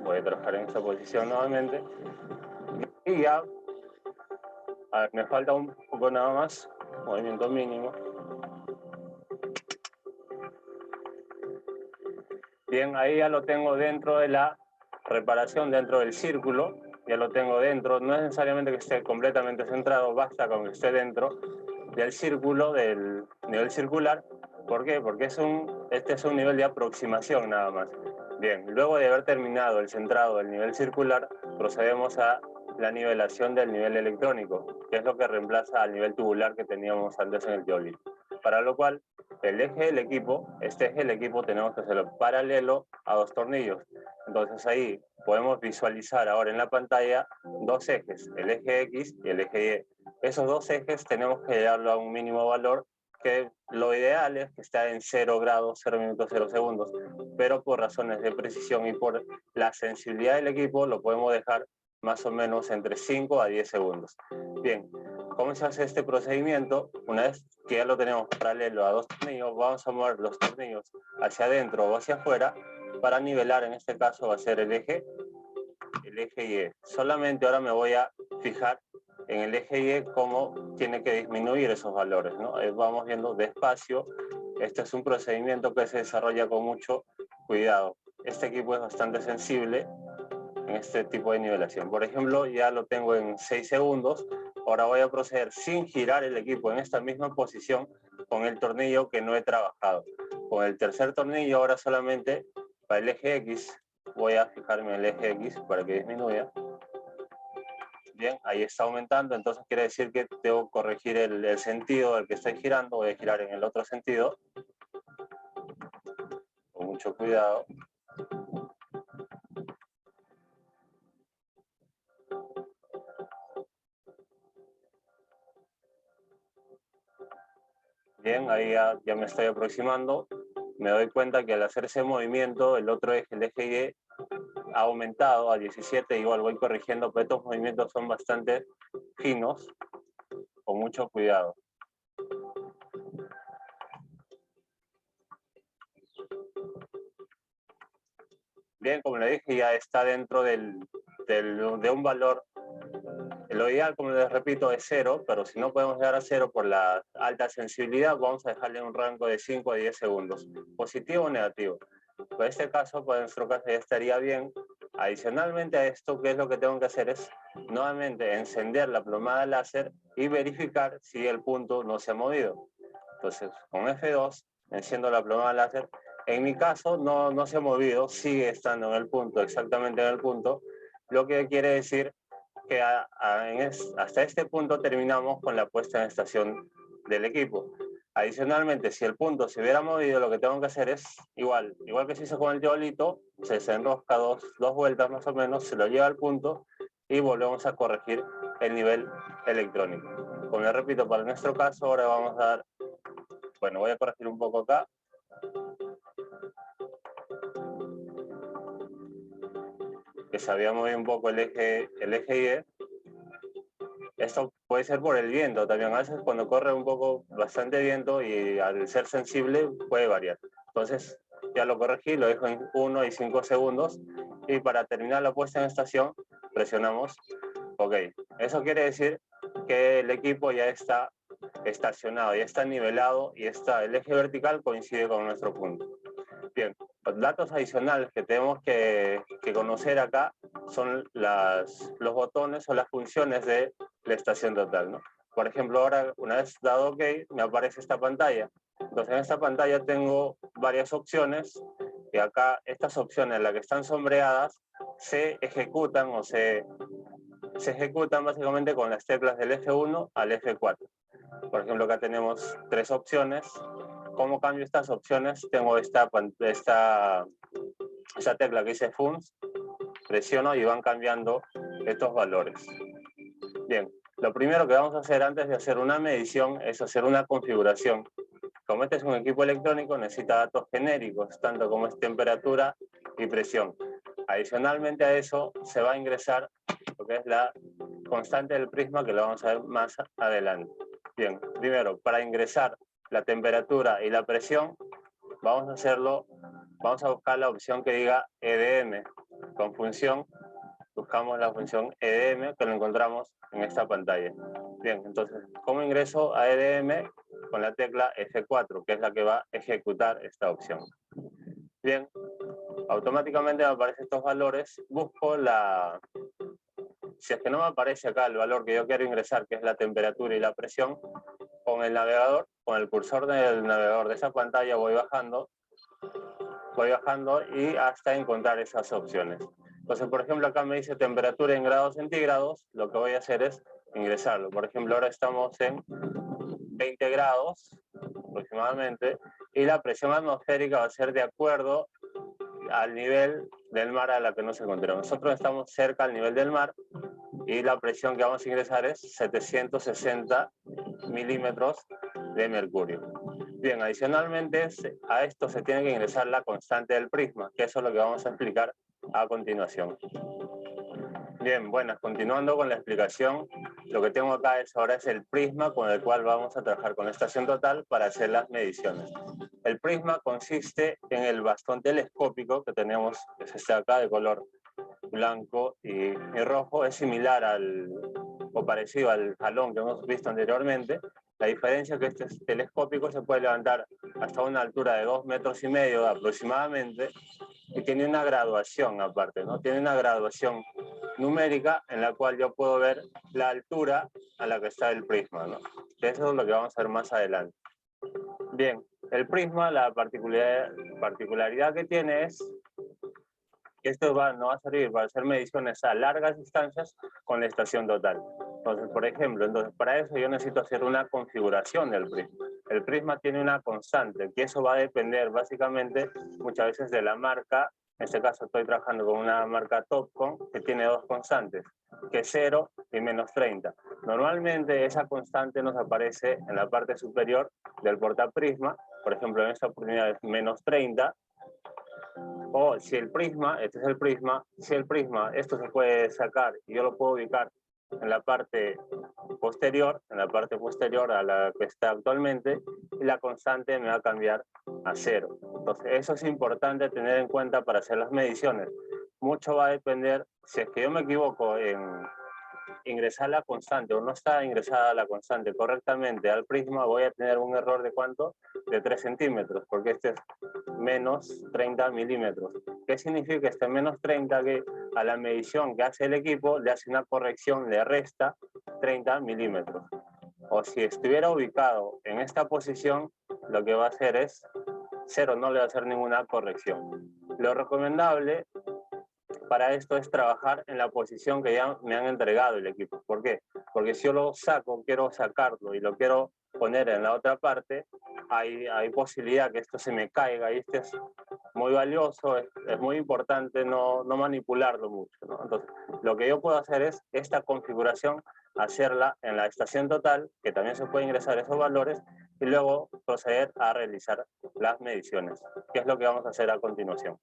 Voy a trabajar en esa posición nuevamente. Y ya, a ver, me falta un poco nada más, movimiento mínimo. Bien, ahí ya lo tengo dentro de la reparación, dentro del círculo, ya lo tengo dentro, no es necesariamente que esté completamente centrado, basta con que esté dentro del círculo, del nivel circular. ¿Por qué? Porque este es un nivel de aproximación nada más. Bien, luego de haber terminado el centrado del nivel circular, procedemos a la nivelación del nivel electrónico, que es lo que reemplaza al nivel tubular que teníamos antes en el teolito. Para lo cual, el eje del equipo, este eje del equipo tenemos que hacerlo paralelo a dos tornillos. Entonces ahí podemos visualizar ahora en la pantalla dos ejes, el eje X y el eje Y. Esos dos ejes tenemos que llevarlo a un mínimo valor, que lo ideal es que esté en 0 grados, 0 minutos, 0 segundos, pero por razones de precisión y por la sensibilidad del equipo lo podemos dejar más o menos entre 5 a 10 segundos. Bien, ¿cómo se hace este procedimiento? Una vez que ya lo tenemos paralelo a dos tornillos, vamos a mover los tornillos hacia adentro o hacia afuera para nivelar, en este caso va a ser el eje Y. Solamente ahora me voy a fijar en el eje Y cómo tiene que disminuir esos valores, ¿no? Vamos viendo despacio. Este es un procedimiento que se desarrolla con mucho cuidado. Este equipo es bastante sensible en este tipo de nivelación. Por ejemplo, ya lo tengo en 6 segundos. Ahora voy a proceder sin girar el equipo en esta misma posición con el tornillo que no he trabajado. Con el tercer tornillo ahora solamente para el eje X voy a fijarme en el eje X para que disminuya. Bien, ahí está aumentando, entonces quiere decir que debo corregir el sentido del que estoy girando. Voy a girar en el otro sentido. Con mucho cuidado. Bien, ahí ya me estoy aproximando. Me doy cuenta que al hacer ese movimiento, el otro eje, el eje Y, ha aumentado a 17. Igual voy corrigiendo, pero estos movimientos son bastante finos, con mucho cuidado. Bien, como le dije, ya está dentro de un valor. Lo ideal, como les repito, es 0, pero si no podemos llegar a 0 por la alta sensibilidad, vamos a dejarle un rango de 5 a 10 segundos, positivo o negativo. En este caso, pues en nuestro caso ya estaría bien. Adicionalmente a esto, ¿qué es lo que tengo que hacer? Es nuevamente encender la plomada láser y verificar si el punto no se ha movido. Entonces, con F2, enciendo la plomada láser. En mi caso, no se ha movido, sigue estando en el punto, exactamente en el punto, lo que quiere decir que hasta este punto terminamos con la puesta en estación del equipo. Adicionalmente, si el punto se hubiera movido, lo que tengo que hacer es igual que se hizo con el diablito, se desenrosca dos vueltas más o menos, se lo lleva al punto y volvemos a corregir el nivel electrónico. Como les repito, para nuestro caso, ahora vamos a dar, bueno, voy a corregir un poco acá. Que se había movido un poco el eje Y. Esto puede ser por el viento también. A veces cuando corre un poco bastante viento y al ser sensible puede variar. Entonces ya lo corregí, lo dejo en 1 y 5 segundos. Y para terminar la puesta en estación, presionamos OK. Eso quiere decir que el equipo ya está estacionado, ya está nivelado y el eje vertical coincide con nuestro punto. Bien, los datos adicionales que tenemos que conocer acá son los botones o las funciones de la estación total, ¿no? Por ejemplo, ahora una vez dado OK, me aparece esta pantalla. Entonces en esta pantalla tengo varias opciones y acá estas opciones, las que están sombreadas, se ejecutan o se ejecutan básicamente con las teclas del F1 al F4. Por ejemplo, acá tenemos 3 opciones. ¿Cómo cambio estas opciones? Tengo esta tecla que dice Funds, presiono y van cambiando estos valores. Bien, lo primero que vamos a hacer antes de hacer una medición es hacer una configuración. Como este es un equipo electrónico, necesita datos genéricos, tanto como es temperatura y presión. Adicionalmente a eso, se va a ingresar lo que es la constante del prisma, que lo vamos a ver más adelante. Bien, primero, para ingresar la temperatura y la presión, vamos a buscar la opción que diga EDM. Con función, buscamos la función EDM, que lo encontramos en esta pantalla. Bien, entonces, ¿cómo ingreso a EDM? Con la tecla F4, que es la que va a ejecutar esta opción. Bien, automáticamente me aparecen estos valores. Busco si es que no me aparece acá el valor que yo quiero ingresar, que es la temperatura y la presión, con el navegador, con el cursor del navegador de esa pantalla voy bajando y hasta encontrar esas opciones. Entonces, por ejemplo, acá me dice temperatura en grados centígrados, lo que voy a hacer es ingresarlo. Por ejemplo, ahora estamos en 20 grados aproximadamente, y la presión atmosférica va a ser de acuerdo al nivel del mar a la que nos encontramos. Nosotros estamos cerca al nivel del mar y la presión que vamos a ingresar es 760 milímetros de mercurio. Bien, adicionalmente a esto se tiene que ingresar la constante del prisma, que eso es lo que vamos a explicar a continuación. Bien, bueno, continuando con la explicación, lo que tengo acá ahora es el prisma con el cual vamos a trabajar con la estación total para hacer las mediciones. El prisma consiste en el bastón telescópico que tenemos, que es este acá de color blanco y rojo, es similar o parecido al jalón que hemos visto anteriormente. La diferencia es que este telescópico se puede levantar hasta una altura de 2,5 metros aproximadamente y tiene una graduación aparte, ¿no? Tiene una graduación numérica en la cual yo puedo ver la altura a la que está el prisma, ¿no? Eso es lo que vamos a ver más adelante. Bien, el prisma, la particularidad que tiene es que esto no va a servir para hacer mediciones a largas distancias con la estación total. Entonces, por ejemplo, para eso yo necesito hacer una configuración del prisma. El prisma tiene una constante, que eso va a depender básicamente muchas veces de la marca. En este caso estoy trabajando con una marca Topcon que tiene 2 constantes, que es 0 y -30. Normalmente esa constante nos aparece en la parte superior del portaprisma. Por ejemplo, en esta oportunidad es -30. O si el prisma, este es el prisma, si el prisma, esto se puede sacar y yo lo puedo ubicar en la parte posterior a la que está actualmente, y la constante me va a cambiar a 0. Entonces eso es importante tener en cuenta para hacer las mediciones. Mucho va a depender, si es que yo me equivoco en ingresar la constante o no está ingresada la constante correctamente al prisma, voy a tener un error de ¿cuánto? De 3 centímetros, porque este es -30 milímetros. ¿Qué significa este -30? Que a la medición que hace el equipo le hace una corrección, le resta 30 milímetros. O si estuviera ubicado en esta posición, lo que va a hacer es 0, no le va a hacer ninguna corrección. Lo recomendable para esto es trabajar en la posición que ya me han entregado el equipo. ¿Por qué? Porque si yo lo saco, quiero sacarlo y lo quiero poner en la otra parte, hay posibilidad que esto se me caiga y este es muy valioso, es muy importante no manipularlo mucho, ¿no? Entonces, lo que yo puedo hacer es esta configuración, hacerla en la estación total, que también se puede ingresar esos valores, y luego proceder a realizar las mediciones, que es lo que vamos a hacer a continuación.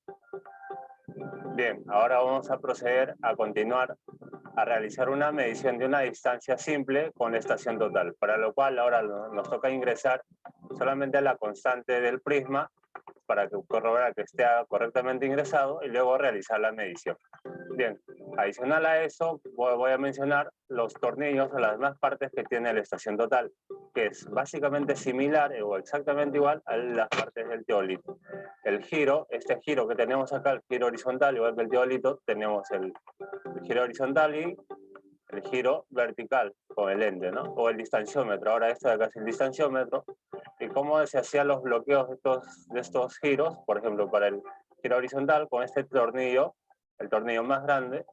Bien, ahora vamos a proceder a continuar a realizar una medición de una distancia simple con la estación total, para lo cual ahora nos toca ingresar solamente la constante del prisma para corroborar que esté correctamente ingresado y luego realizar la medición. Bien, adicional a eso voy a mencionar los tornillos o las demás partes que tiene la estación total, que es básicamente similar o exactamente igual a las partes del teolito. El giro, este giro que tenemos acá, el giro horizontal, igual que el teolito, tenemos el giro horizontal y el giro vertical con el ende, ¿no? O el distanciómetro. Ahora esto de acá es el distanciómetro. Y cómo se hacían los bloqueos de estos giros, por ejemplo, para el giro horizontal, con este tornillo, el tornillo más grande,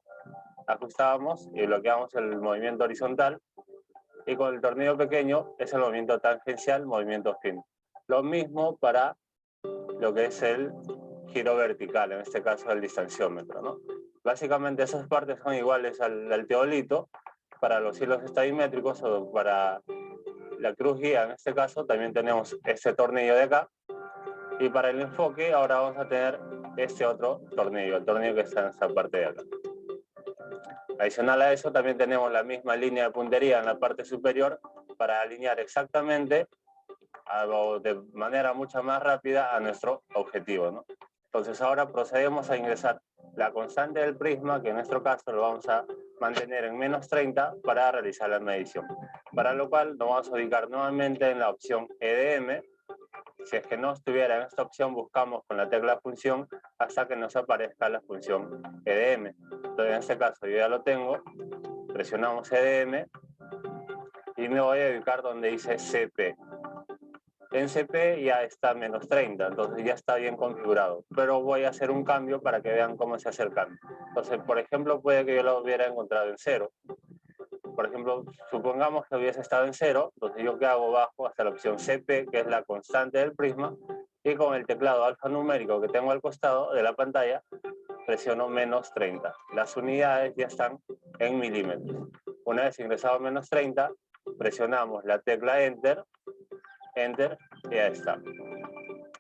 ajustábamos y bloqueamos el movimiento horizontal. Y con el tornillo pequeño es el movimiento tangencial, movimiento fin. Lo mismo para lo que es el giro vertical, en este caso el distanciómetro, ¿no? Básicamente esas partes son iguales al teolito. Para los hilos estadimétricos o para la cruz guía, en este caso, también tenemos este tornillo de acá. Y para el enfoque, ahora vamos a tener este otro tornillo, el tornillo que está en esta parte de acá. Adicional a eso, también tenemos la misma línea de puntería en la parte superior para alinear exactamente o de manera mucho más rápida a nuestro objetivo, ¿no? Entonces ahora procedemos a ingresar la constante del prisma, que en nuestro caso lo vamos a mantener en menos 30 para realizar la medición. Para lo cual nos vamos a ubicar nuevamente en la opción EDM. Si es que no estuviera en esta opción, buscamos con la tecla función hasta que nos aparezca la función EDM. Entonces en este caso yo ya lo tengo, presionamos EDM y me voy a ubicar donde dice CP. En CP ya está menos 30, entonces ya está bien configurado. Pero voy a hacer un cambio para que vean cómo se hace el cambio. Entonces, por ejemplo, puede que yo lo hubiera encontrado en 0. Por ejemplo, supongamos que hubiese estado en 0, entonces yo que hago, bajo hasta la opción CP, que es la constante del prisma, y con el teclado alfanumérico que tengo al costado de la pantalla, presiono menos 30. Las unidades ya están en milímetros. Una vez ingresado menos 30, presionamos la tecla Enter, Enter, y ya está.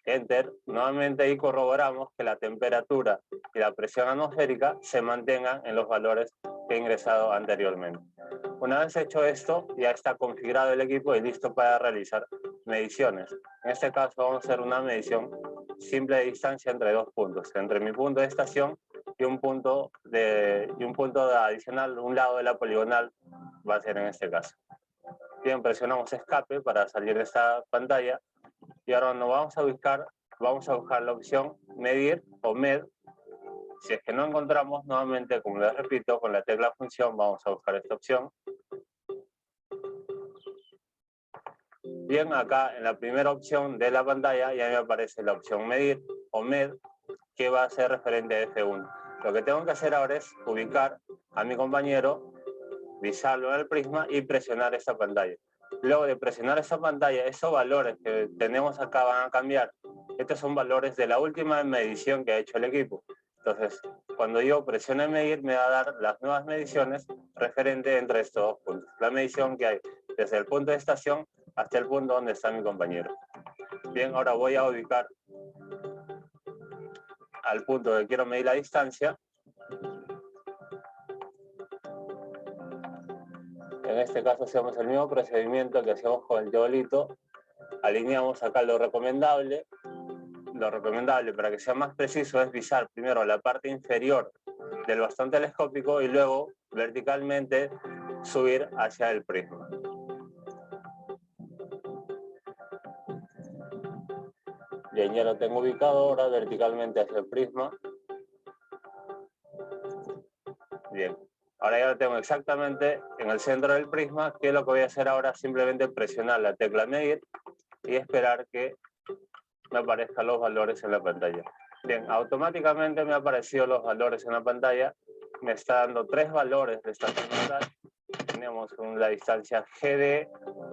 Enter, nuevamente ahí corroboramos que la temperatura y la presión atmosférica se mantengan en los valores que he ingresado anteriormente. Una vez hecho esto, ya está configurado el equipo y listo para realizar mediciones. En este caso vamos a hacer una medición simple de distancia entre dos puntos, entre mi punto de estación y un punto adicional, un lado de la poligonal va a ser en este caso. Bien, presionamos escape para salir de esta pantalla y ahora nos vamos a buscar la opción medir o med. Si es que no encontramos, nuevamente, como les repito, con la tecla función vamos a buscar esta opción. Bien, acá en la primera opción de la pantalla ya me aparece la opción medir o med, que va a ser referente a F1. Lo que tengo que hacer ahora es ubicar a mi compañero, visarlo en el prisma y presionar esta pantalla. Luego de presionar esta pantalla, esos valores que tenemos acá van a cambiar. Estos son valores de la última medición que ha hecho el equipo. Entonces, cuando yo presione medir, me va a dar las nuevas mediciones referente entre estos dos puntos. La medición que hay desde el punto de estación hasta el punto donde está mi compañero. Bien, ahora voy a ubicar al punto que quiero medir la distancia. En este caso hacemos el mismo procedimiento que hacemos con el teolito. Alineamos acá lo recomendable. Lo recomendable, para que sea más preciso, es visar primero la parte inferior del bastón telescópico y luego verticalmente subir hacia el prisma. Bien, ya lo tengo ubicado ahora verticalmente hacia el prisma. Bien, ahora ya lo tengo exactamente en el centro del prisma, que lo que voy a hacer ahora es simplemente presionar la tecla medir y esperar que me aparezcan los valores en la pantalla. Bien, automáticamente me han aparecido los valores en la pantalla. Me está dando 3 valores de estación total. Tenemos la distancia GD,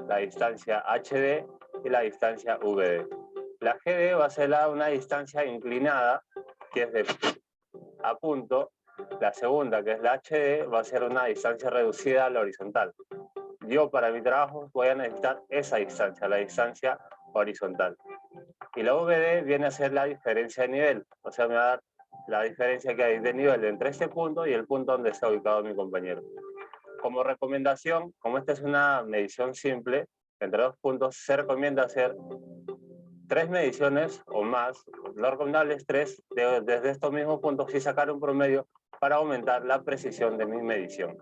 la distancia HD y la distancia VD. La GD va a ser una distancia inclinada, que es de a punto. La segunda, que es la HD, va a ser una distancia reducida a la horizontal. Yo, para mi trabajo, voy a necesitar esa distancia, la distancia horizontal. Y la VD viene a ser la diferencia de nivel, o sea, me va a dar la diferencia que hay de nivel entre este punto y el punto donde está ubicado mi compañero. Como recomendación, como esta es una medición simple, entre dos puntos, se recomienda hacer 3 mediciones o más. Lo recomendable es 3 desde estos mismos puntos y sacar un promedio para aumentar la precisión de mi medición.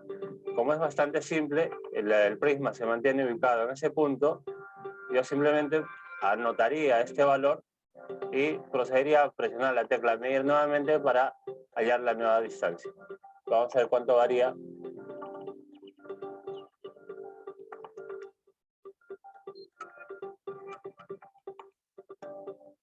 Como es bastante simple, el prisma se mantiene ubicado en ese punto, yo simplemente anotaría este valor y procedería a presionar la tecla medir nuevamente para hallar la nueva distancia. Vamos a ver cuánto varía.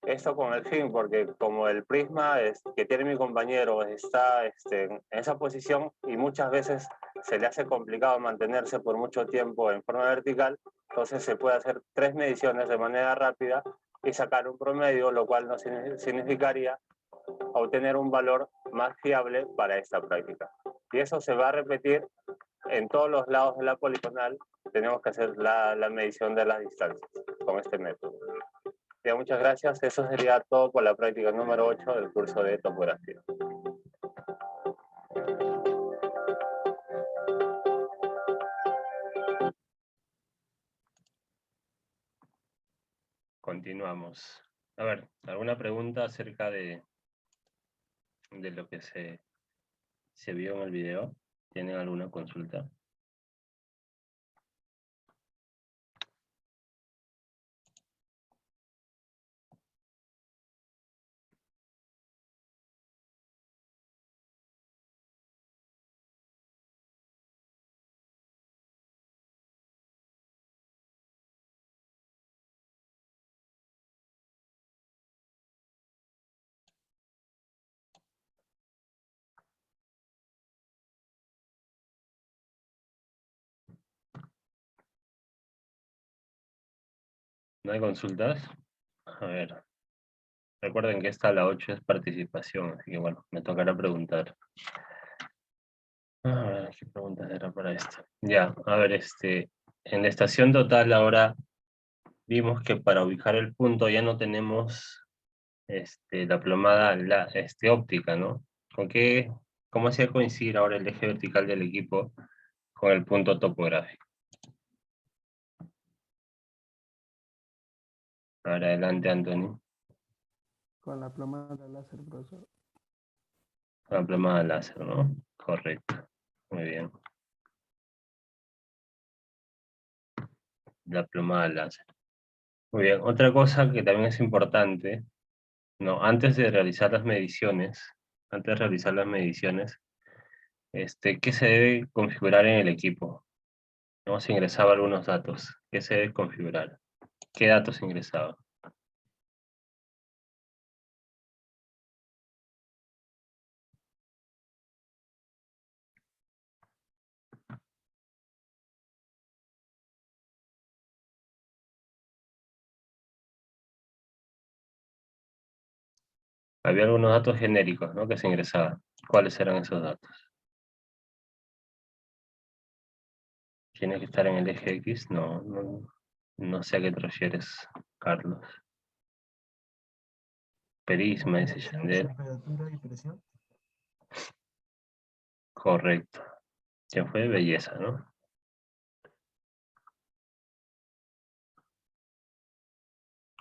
Esto con el fin, porque como el prisma que tiene mi compañero está en esa posición y muchas veces se le hace complicado mantenerse por mucho tiempo en forma vertical, entonces se puede hacer 3 mediciones de manera rápida y sacar un promedio, lo cual nos significaría obtener un valor más fiable para esta práctica. Y eso se va a repetir en todos los lados de la poligonal. Tenemos que hacer la medición de las distancias con este método. Bien, muchas gracias. Eso sería todo por la práctica número 8 del curso de topografía. Continuamos. A ver, ¿alguna pregunta acerca de lo que se vio en el video? ¿Tienen alguna consulta? ¿No hay consultas? A ver. Recuerden que esta la 8 es participación, así que bueno, me tocará preguntar. A ver, ¿qué preguntas era para esto? Ya, a ver, en la estación total ahora vimos que para ubicar el punto ya no tenemos la plomada óptica, ¿no? ¿Cómo hacía coincidir ahora el eje vertical del equipo con el punto topográfico? Ahora adelante, Anthony. Con la plomada láser, profesor. La plomada láser, ¿no? Correcto. Muy bien. La plomada láser. Muy bien. Otra cosa que también es importante, ¿no? Antes de realizar las mediciones, ¿qué se debe configurar en el equipo? ¿No? Se ingresaba algunos datos. ¿Qué se debe configurar? ¿Qué datos se ingresaba? Había algunos datos genéricos, ¿no? Que se ingresaban. ¿Cuáles eran esos datos? ¿Tiene que estar en el eje X? No sé a qué te refieres, Carlos. Perisma, dice Yandel. Temperatura y presión. Correcto. Ya fue belleza, ¿no?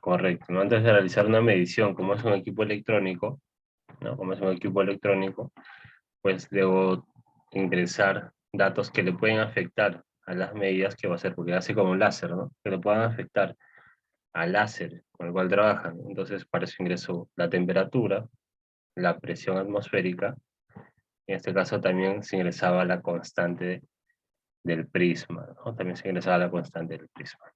Correcto, ¿no? Antes de realizar una medición, como es un equipo electrónico, ¿no? Como es un equipo electrónico, pues debo ingresar datos que le pueden afectar a las medidas que va a hacer, porque hace como un láser, ¿no? Que le puedan afectar al láser con el cual trabajan. Entonces, para eso ingreso la temperatura, la presión atmosférica, en este caso también se ingresaba la constante del prisma, ¿no? También se ingresaba la constante del prisma.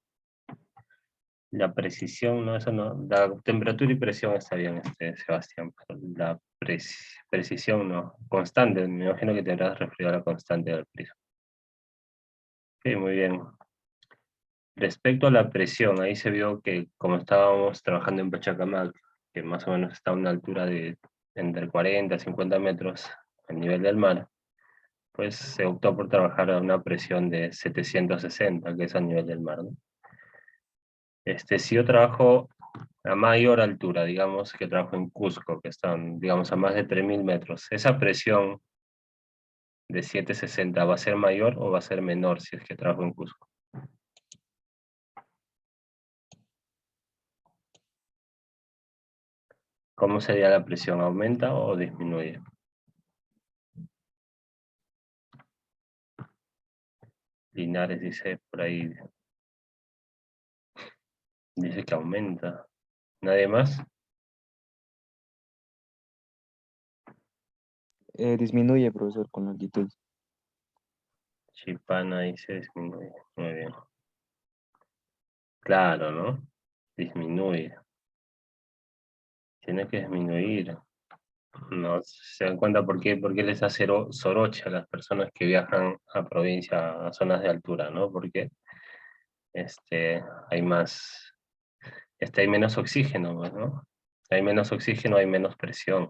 La precisión, no, eso no. La temperatura y presión está bien, Sebastián, pero la precisión no. Constante, me imagino que te habrás referido a la constante del prisma. Ok, muy bien. Respecto a la presión, ahí se vio que como estábamos trabajando en Pachacamac, que más o menos está a una altura de entre 40 y 50 metros al nivel del mar, pues se optó por trabajar a una presión de 760, que es a nivel del mar, ¿no? Si yo trabajo a mayor altura, digamos que trabajo en Cusco, que están, digamos, a más de 3.000 metros, ¿esa presión de 760 va a ser mayor o va a ser menor si es que trabajo en Cusco? ¿Cómo sería la presión? ¿Aumenta o disminuye? Linares dice por ahí, dice que aumenta. ¿Nadie más? Disminuye, profesor, con la altitud. Chipana dice disminuye. Muy bien. Claro, ¿no? Disminuye. Tiene que disminuir. No se dan cuenta por qué les hace soroche a las personas que viajan a provincia, a zonas de altura, ¿no? Porque hay más, hay menos oxígeno, pues, ¿no? Hay menos oxígeno, hay menos presión.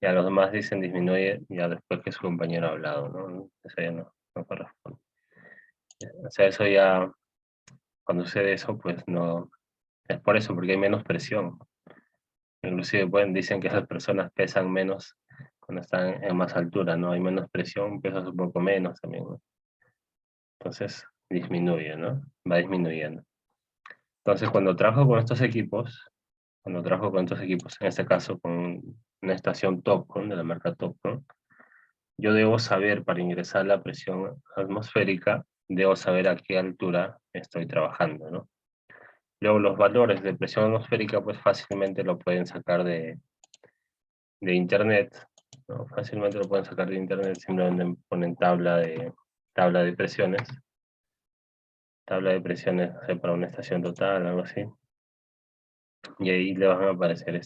Ya los demás dicen disminuye ya después que su compañero ha hablado, ¿no? Eso ya no corresponde. O sea, eso ya, cuando sucede eso, pues no, es por eso, porque hay menos presión. Inclusive dicen que esas personas pesan menos cuando están en más altura, ¿no? Hay menos presión, pesas un poco menos también, ¿no? Entonces disminuye, ¿no? Va disminuyendo. Entonces cuando trabajo con estos equipos, en este caso con una estación Topcon, de la marca Topcon, yo debo saber, para ingresar la presión atmosférica, debo saber a qué altura estoy trabajando, ¿no? Luego los valores de presión atmosférica, pues fácilmente lo pueden sacar de internet, ¿no? Fácilmente lo pueden sacar de internet, simplemente ponen tabla de presiones, no sé, para una estación total, algo así, y ahí le van a aparecer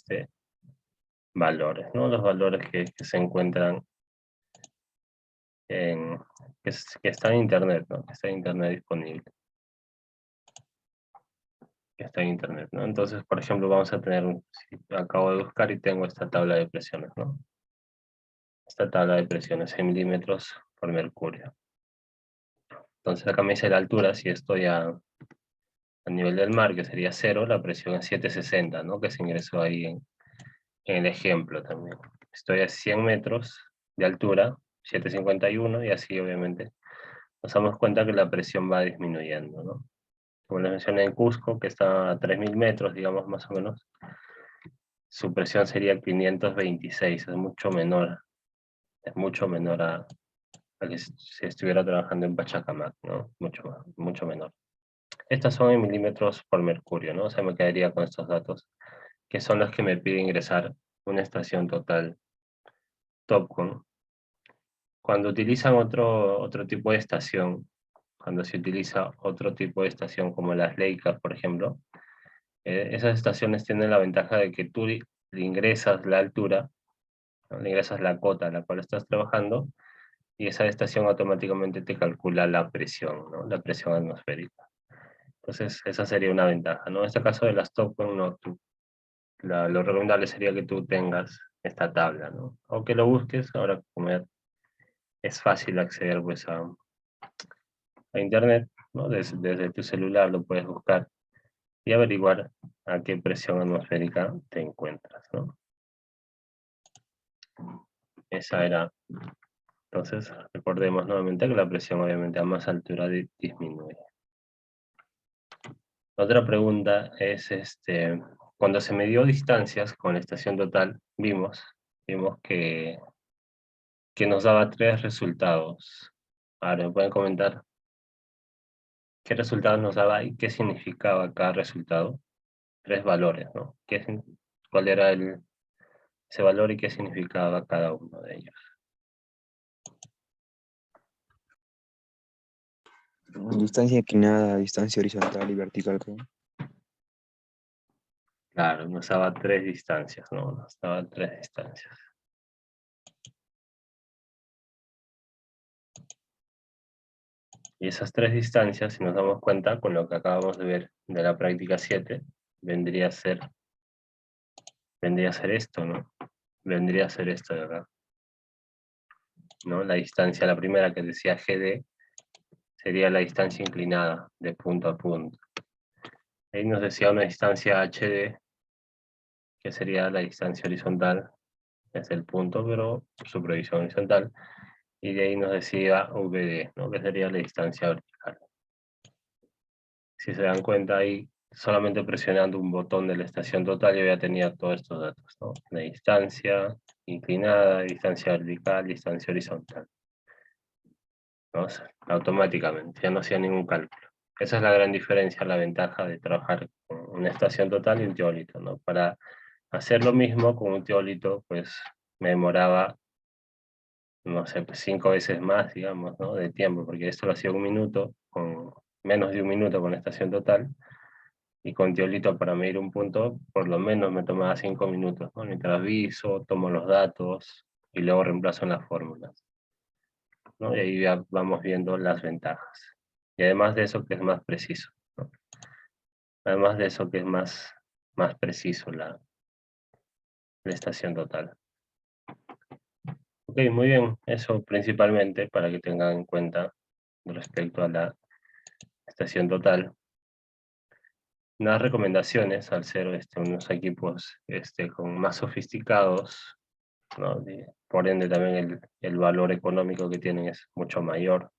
valores, ¿no? Los valores que se encuentran que está en internet, ¿no? Que está en internet disponible. Que está en internet, ¿no? Entonces, por ejemplo, vamos a tener, acabo de buscar y tengo esta tabla de presiones, ¿no? Esta tabla de presiones en milímetros por mercurio. Entonces acá me dice la altura, si estoy a nivel del mar, que sería 0, la presión es 760, ¿no? Que se ingresó ahí en el ejemplo también. Estoy a 100 metros de altura, 751, y así obviamente nos damos cuenta que la presión va disminuyendo, ¿no? Como les mencioné en Cusco, que está a 3.000 metros, digamos más o menos, su presión sería 526, es mucho menor a que si estuviera trabajando en Pachacamac, ¿no? Mucho menor. Estas son en milímetros por mercurio, ¿no? O sea, me quedaría con estos datos, que son los que me pide ingresar una estación total Topcon. Cuando utilizan otro tipo de estación, cuando se utiliza otro tipo de estación como las Leica, por ejemplo, esas estaciones tienen la ventaja de que tú le ingresas la altura, ¿no? Le ingresas la cota a la cual estás trabajando, y esa estación automáticamente te calcula la presión, ¿no? La presión atmosférica. Entonces, esa sería una ventaja, ¿no? En este caso de las Topcon, no, lo recomendable sería que tú tengas esta tabla, ¿no? O que lo busques, ahora como ya es fácil acceder pues a internet, ¿no? Desde tu celular lo puedes buscar y averiguar a qué presión atmosférica te encuentras, ¿no? Esa era, entonces, recordemos nuevamente que la presión obviamente a más altura disminuye. Otra pregunta es, cuando se midió distancias con la estación total, vimos que nos daba 3 resultados. Ahora, ¿me pueden comentar qué resultados nos daba y qué significaba cada resultado? 3 valores, ¿no? ¿Cuál era ese valor y qué significaba cada uno de ellos? Distancia inclinada, distancia horizontal y vertical, creo. Claro, nos daba 3 distancias, ¿no? Nos daba 3 distancias. Y esas 3 distancias, si nos damos cuenta, con lo que acabamos de ver de la práctica 7, vendría a ser esto, ¿no? Vendría a ser esto de acá, ¿no? La distancia, la primera que decía GD, sería la distancia inclinada de punto a punto. Ahí nos decía una distancia HD, que sería la distancia horizontal, es el punto, pero su previsión horizontal. Y de ahí nos decía VD, ¿no? Que sería la distancia vertical. Si se dan cuenta ahí, solamente presionando un botón de la estación total, yo ya tenía todos estos datos, ¿no? La distancia inclinada, distancia vertical, distancia horizontal, ¿no? O sea, automáticamente, ya no hacía ningún cálculo. Esa es la gran diferencia, la ventaja de trabajar con una estación total y un teólito, ¿no? Para hacer lo mismo con un teólito, pues me demoraba, no sé, pues 5 veces más, digamos, ¿no? De tiempo, porque esto lo hacía 1 minuto, con menos de 1 minuto con la estación total, y con teolito para medir un punto, por lo menos me tomaba 5 minutos, ¿no? Mientras viso, tomo los datos, y luego reemplazo en las fórmulas, ¿no? Y ahí ya vamos viendo las ventajas. Y además de eso, que es más preciso, ¿no? Además de eso, que es más preciso la estación total. Ok, muy bien. Eso principalmente para que tengan en cuenta respecto a la estación total. Unas recomendaciones, al ser unos equipos con más sofisticados, ¿no? Por ende también el valor económico que tienen es mucho mayor.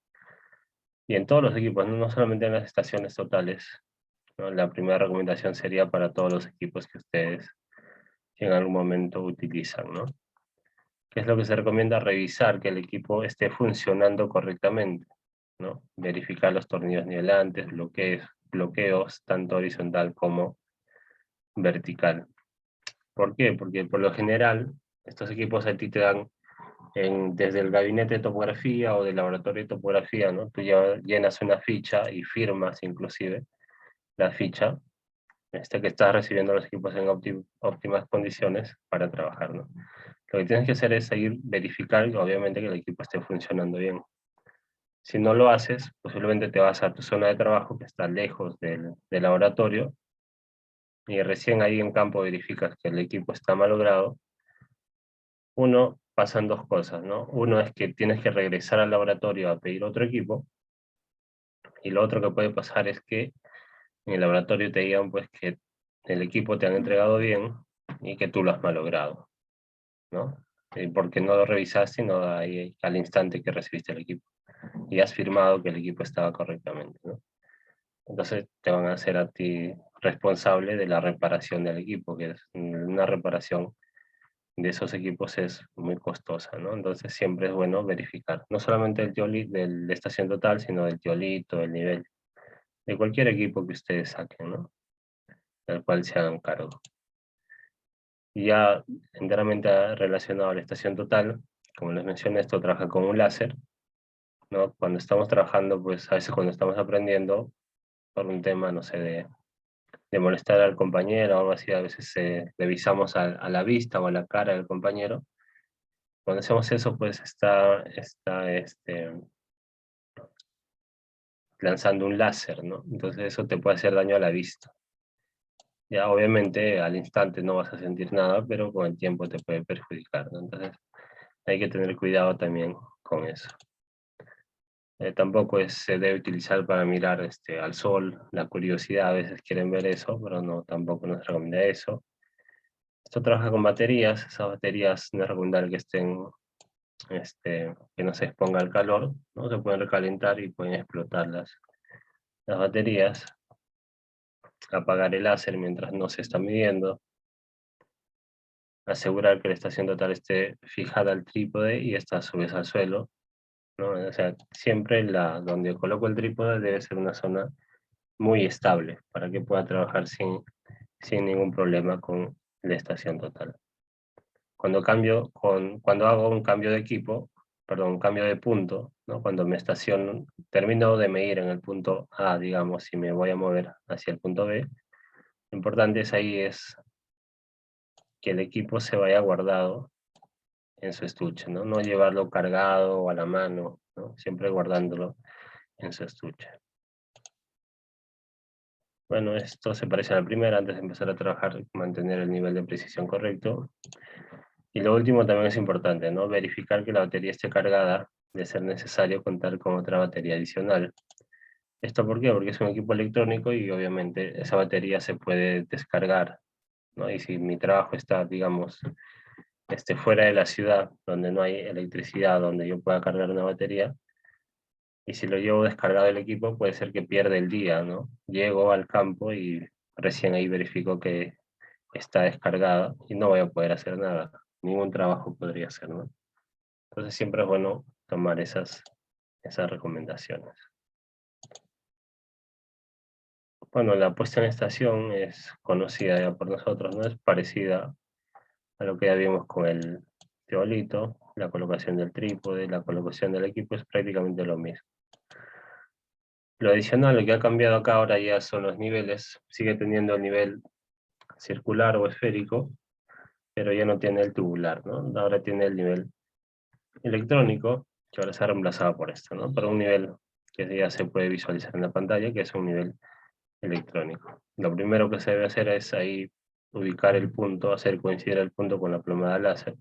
Y en todos los equipos, no solamente en las estaciones totales, ¿no? La primera recomendación sería para todos los equipos que ustedes en algún momento utilizan, ¿no? ¿Qué es lo que se recomienda? Revisar que el equipo esté funcionando correctamente, ¿no? Verificar los tornillos nivelantes, bloqueos tanto horizontal como vertical. ¿Por qué? Porque por lo general estos equipos a ti te dan desde el gabinete de topografía o del laboratorio de topografía, ¿no? Tú ya llenas una ficha y firmas inclusive la ficha que estás recibiendo los equipos en óptimas condiciones para trabajar, ¿no? Lo que tienes que hacer es seguir verificar, obviamente, que el equipo esté funcionando bien. Si no lo haces, posiblemente te vas a tu zona de trabajo que está lejos del laboratorio y recién ahí en campo verificas que el equipo está malogrado. Uno, pasan dos cosas, ¿no? Uno es que tienes que regresar al laboratorio a pedir otro equipo, y lo otro que puede pasar es que en el laboratorio te digan pues que el equipo te han entregado bien y que tú lo has malogrado, ¿no? Porque no lo revisaste, sino ahí al instante que recibiste el equipo. Y has firmado que el equipo estaba correctamente, ¿no? Entonces te van a hacer a ti responsable de la reparación del equipo, que es una reparación de esos equipos es muy costosa, ¿no? Entonces siempre es bueno verificar, no solamente el teolito, de la estación total, sino del teolito, el nivel, de cualquier equipo que ustedes saquen, ¿no? Del cual se hagan cargo. Y ya enteramente relacionado a la estación total, como les mencioné, esto trabaja con un láser, ¿no? Cuando estamos trabajando, pues a veces cuando estamos aprendiendo, por un tema, no sé, de molestar al compañero o algo así, a veces revisamos a la vista o a la cara del compañero. Cuando hacemos eso, pues está lanzando un láser, ¿no? Entonces eso te puede hacer daño a la vista. Ya obviamente al instante no vas a sentir nada, pero con el tiempo te puede perjudicar, ¿no? Entonces hay que tener cuidado también con eso. Tampoco se debe utilizar para mirar al sol, la curiosidad, a veces quieren ver eso, pero no, tampoco nos recomienda eso. Esto trabaja con baterías, esas baterías no es recomendable que estén, que no se exponga al calor, ¿no? Se pueden recalentar y pueden explotar las baterías. Apagar el láser mientras no se está midiendo. Asegurar que la estación total esté fijada al trípode y está a su vez al suelo, ¿no? O sea, siempre donde coloco el trípode debe ser una zona muy estable para que pueda trabajar sin ningún problema con la estación total. Cuando hago un cambio de equipo, perdón, un cambio de punto, ¿no? Cuando me estaciono, termino de medir en el punto A, digamos, y me voy a mover hacia el punto B, lo importante ahí es que el equipo se vaya guardado en su estuche, ¿no? No llevarlo cargado o a la mano, ¿no? Siempre guardándolo en su estuche. Bueno, esto se parece a la primera, antes de empezar a trabajar, mantener el nivel de precisión correcto. Y lo último también es importante, ¿no? Verificar que la batería esté cargada, de ser necesario contar con otra batería adicional. ¿Esto por qué? Porque es un equipo electrónico y obviamente esa batería se puede descargar, ¿no? Y si mi trabajo está, digamos, fuera de la ciudad, donde no hay electricidad, donde yo pueda cargar una batería, y si lo llevo descargado el equipo, puede ser que pierda el día, ¿no? Llego al campo y recién ahí verifico que está descargada y no voy a poder hacer nada. Ningún trabajo podría hacer, ¿no? Entonces siempre es bueno tomar esas recomendaciones. Bueno, la puesta en estación es conocida ya por nosotros, ¿no? Es parecida a lo que ya vimos con el teolito, la colocación del trípode, la colocación del equipo es prácticamente lo mismo. Lo adicional, lo que ha cambiado acá ahora ya son los niveles, sigue teniendo el nivel circular o esférico, pero ya no tiene el tubular, ¿no? Ahora tiene el nivel electrónico, que ahora se ha reemplazado por esto, ¿no? Por un nivel que ya se puede visualizar en la pantalla, que es un nivel electrónico. Lo primero que se debe hacer es ahí ubicar el punto, hacer coincidir el punto con la plomada láser.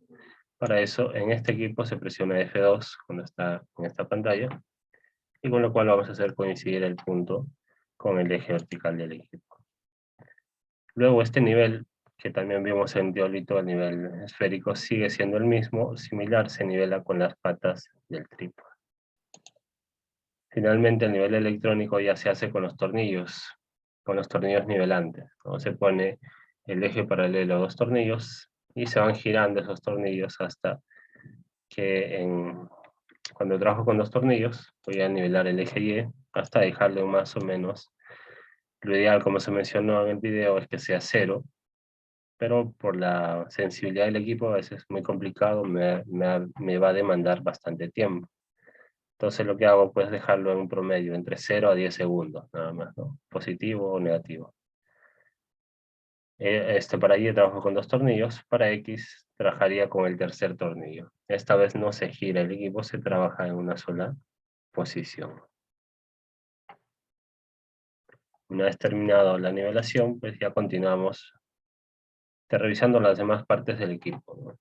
Para eso, en este equipo se presiona F2 cuando está en esta pantalla, y con lo cual vamos a hacer coincidir el punto con el eje vertical del equipo. Luego este nivel, que también vimos en teolito, el nivel esférico, sigue siendo el mismo, similar, se nivela con las patas del trípode. Finalmente el nivel electrónico ya se hace con los tornillos nivelantes, ¿no? Se pone el eje paralelo a dos tornillos y se van girando esos tornillos hasta que cuando trabajo con dos tornillos voy a nivelar el eje Y hasta dejarle más o menos. Lo ideal, como se mencionó en el video, es que sea 0, pero por la sensibilidad del equipo a veces es muy complicado, me va a demandar bastante tiempo. Entonces lo que hago pues dejarlo en un promedio entre 0 a 10 segundos, nada más, ¿no? Positivo o negativo. Para Y trabajo con dos tornillos, para X trabajaría con el tercer tornillo. Esta vez no se gira el equipo, se trabaja en una sola posición. Una vez terminado la nivelación, pues ya continuamos revisando las demás partes del equipo, ¿no?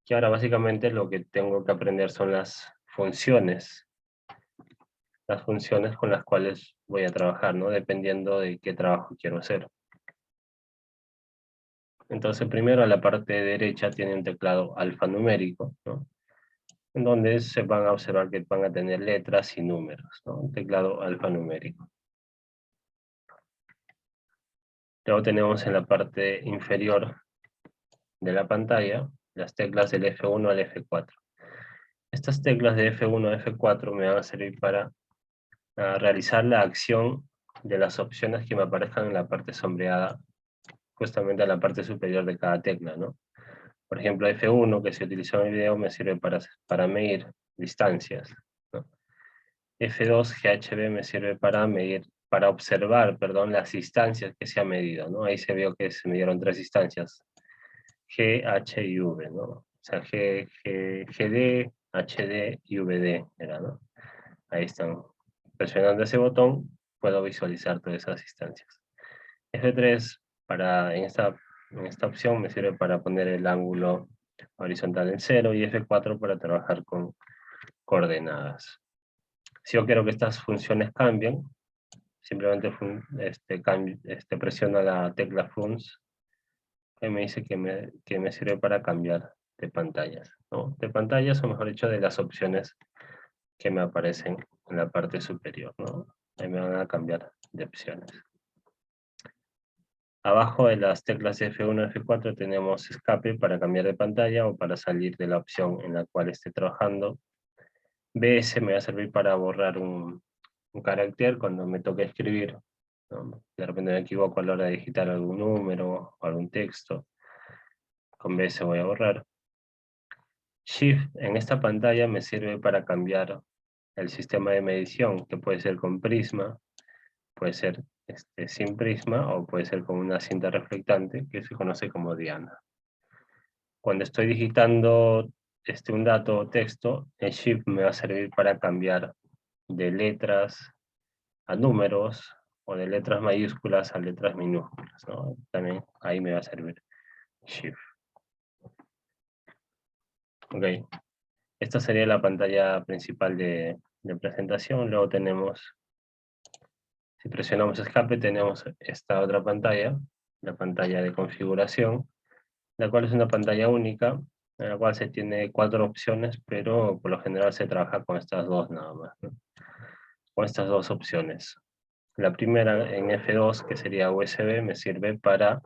Y ahora básicamente lo que tengo que aprender son las funciones con las cuales voy a trabajar, ¿no? Dependiendo de qué trabajo quiero hacer. Entonces primero a la parte derecha tiene un teclado alfanumérico, ¿no? En donde se van a observar que van a tener letras y números, ¿no? Un teclado alfanumérico. Luego tenemos en la parte inferior de la pantalla las teclas del F1 al F4. Estas teclas de F1 a F4 me van a servir para realizar la acción de las opciones que me aparezcan en la parte sombreada, justamente a la parte superior de cada tecla, ¿no? Por ejemplo, F1, que se utilizó en el video, me sirve para medir distancias, ¿no? F2, GHB me sirve para observar, perdón, las distancias que se han medido, ¿no? Ahí se vio que se midieron 3 distancias, G, H y V, ¿no? O sea, GD, HD y VD era, ¿no? Ahí están. Presionando ese botón, puedo visualizar todas esas distancias. F3, en esta opción, me sirve para poner el ángulo horizontal en 0, y F4 para trabajar con coordenadas. Si yo quiero que estas funciones cambien, simplemente presiono la tecla Func, que me dice que me sirve para cambiar de pantallas, ¿no? De pantallas, o mejor dicho, de las opciones que me aparecen en la parte superior, ¿no? Ahí me van a cambiar de opciones. Abajo de las teclas F1 y F4 tenemos escape para cambiar de pantalla o para salir de la opción en la cual esté trabajando. BS me va a servir para borrar un carácter cuando me toque escribir, ¿no? De repente me equivoco a la hora de digitar algún número o algún texto. Con BS voy a borrar. Shift en esta pantalla me sirve para cambiar el sistema de medición, que puede ser con prisma, puede ser sin prisma, o puede ser con una cinta reflectante que se conoce como diana. Cuando estoy digitando un dato o texto, el Shift me va a servir para cambiar de letras a números, o de letras mayúsculas a letras minúsculas, ¿no? También ahí me va a servir Shift. Ok, esta sería la pantalla principal de presentación. Luego tenemos Si presionamos escape tenemos esta otra pantalla, la pantalla de configuración, la cual es una pantalla única, en la cual se tiene 4 opciones, pero por lo general se trabaja con estas dos nada más, ¿no? Con estas dos opciones. La primera en F2, que sería USB, me sirve para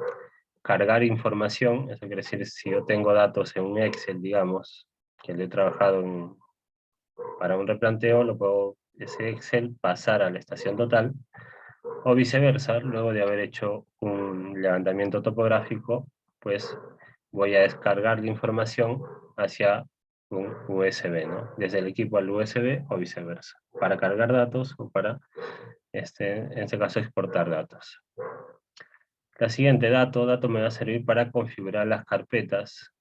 cargar información. Eso quiere decir, si yo tengo datos en un Excel, digamos, que le he trabajado para un replanteo, lo puedo, ese Excel, pasar a la estación total, o viceversa, luego de haber hecho un levantamiento topográfico, pues voy a descargar la información hacia un USB, ¿no? Desde el equipo al USB o viceversa, para cargar datos o para, en este caso, exportar datos. La siguiente, dato me va a servir para configurar las carpetas,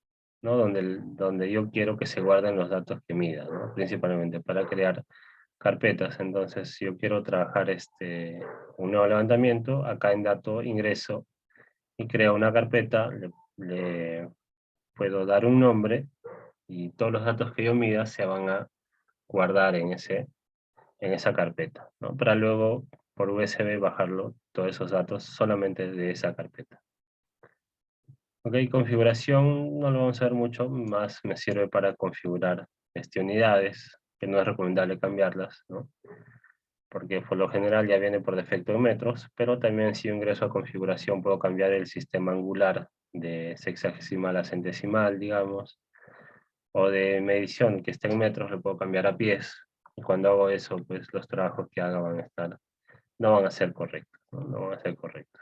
¿no? Donde yo quiero que se guarden los datos que mida, ¿no? Principalmente para crear carpetas. Entonces, si yo quiero trabajar un nuevo levantamiento, acá en dato ingreso y creo una carpeta, le puedo dar un nombre y todos los datos que yo mida se van a guardar en esa carpeta, ¿no? Para luego por USB bajarlo, todos esos datos solamente de esa carpeta. Ok, configuración no lo vamos a ver mucho, más me sirve para configurar unidades, que no es recomendable cambiarlas, ¿no? Porque por lo general ya viene por defecto en metros, pero también si yo ingreso a configuración puedo cambiar el sistema angular de sexagesimal a centesimal, digamos, o de medición que esté en metros lo puedo cambiar a pies, y cuando hago eso, pues los trabajos que haga no van a ser correctos, ¿no? No van a ser correctos.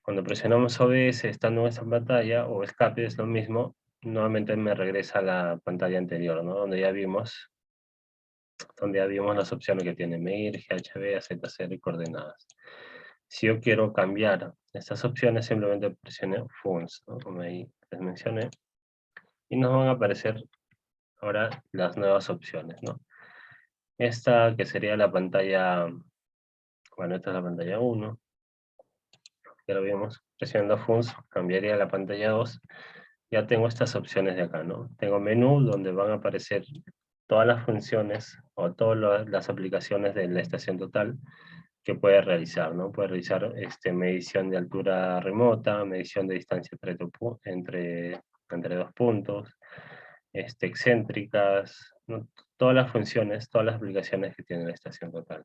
Cuando presionamos OBS estando en esta pantalla, o escape es lo mismo, nuevamente me regresa a la pantalla anterior, ¿no? Donde ya vimos las opciones que tiene MEIR, GHB, AZCR y coordenadas. Si yo quiero cambiar estas opciones, simplemente presiono Fonts, ¿no? Como ahí les mencioné, y nos van a aparecer ahora las nuevas opciones, ¿no? Esta que sería la pantalla, bueno, esta es la pantalla 1, ya lo vimos, presionando Fonts, cambiaría a la pantalla 2, ya tengo estas opciones de acá, ¿no? Tengo menú donde van a aparecer todas las funciones o todas las aplicaciones de la estación total que puede realizar, ¿no? Puede realizar medición de altura remota, medición de distancia entre dos puntos, excéntricas, ¿no? Todas las funciones, todas las aplicaciones que tiene la estación total.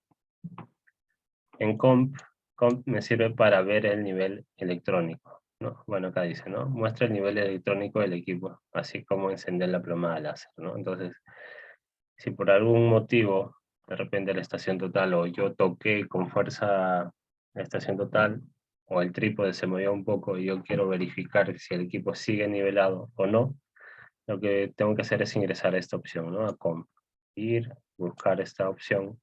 En comp me sirve para ver el nivel electrónico, ¿no? Bueno, acá dice, ¿no? Muestra el nivel electrónico del equipo, así como encender la plomada láser, ¿no? Entonces, si por algún motivo, de repente la estación total, o yo toqué con fuerza la estación total, o el trípode se movió un poco y yo quiero verificar si el equipo sigue nivelado o no, lo que tengo que hacer es ingresar a esta opción, ¿no? A comp, ir, buscar esta opción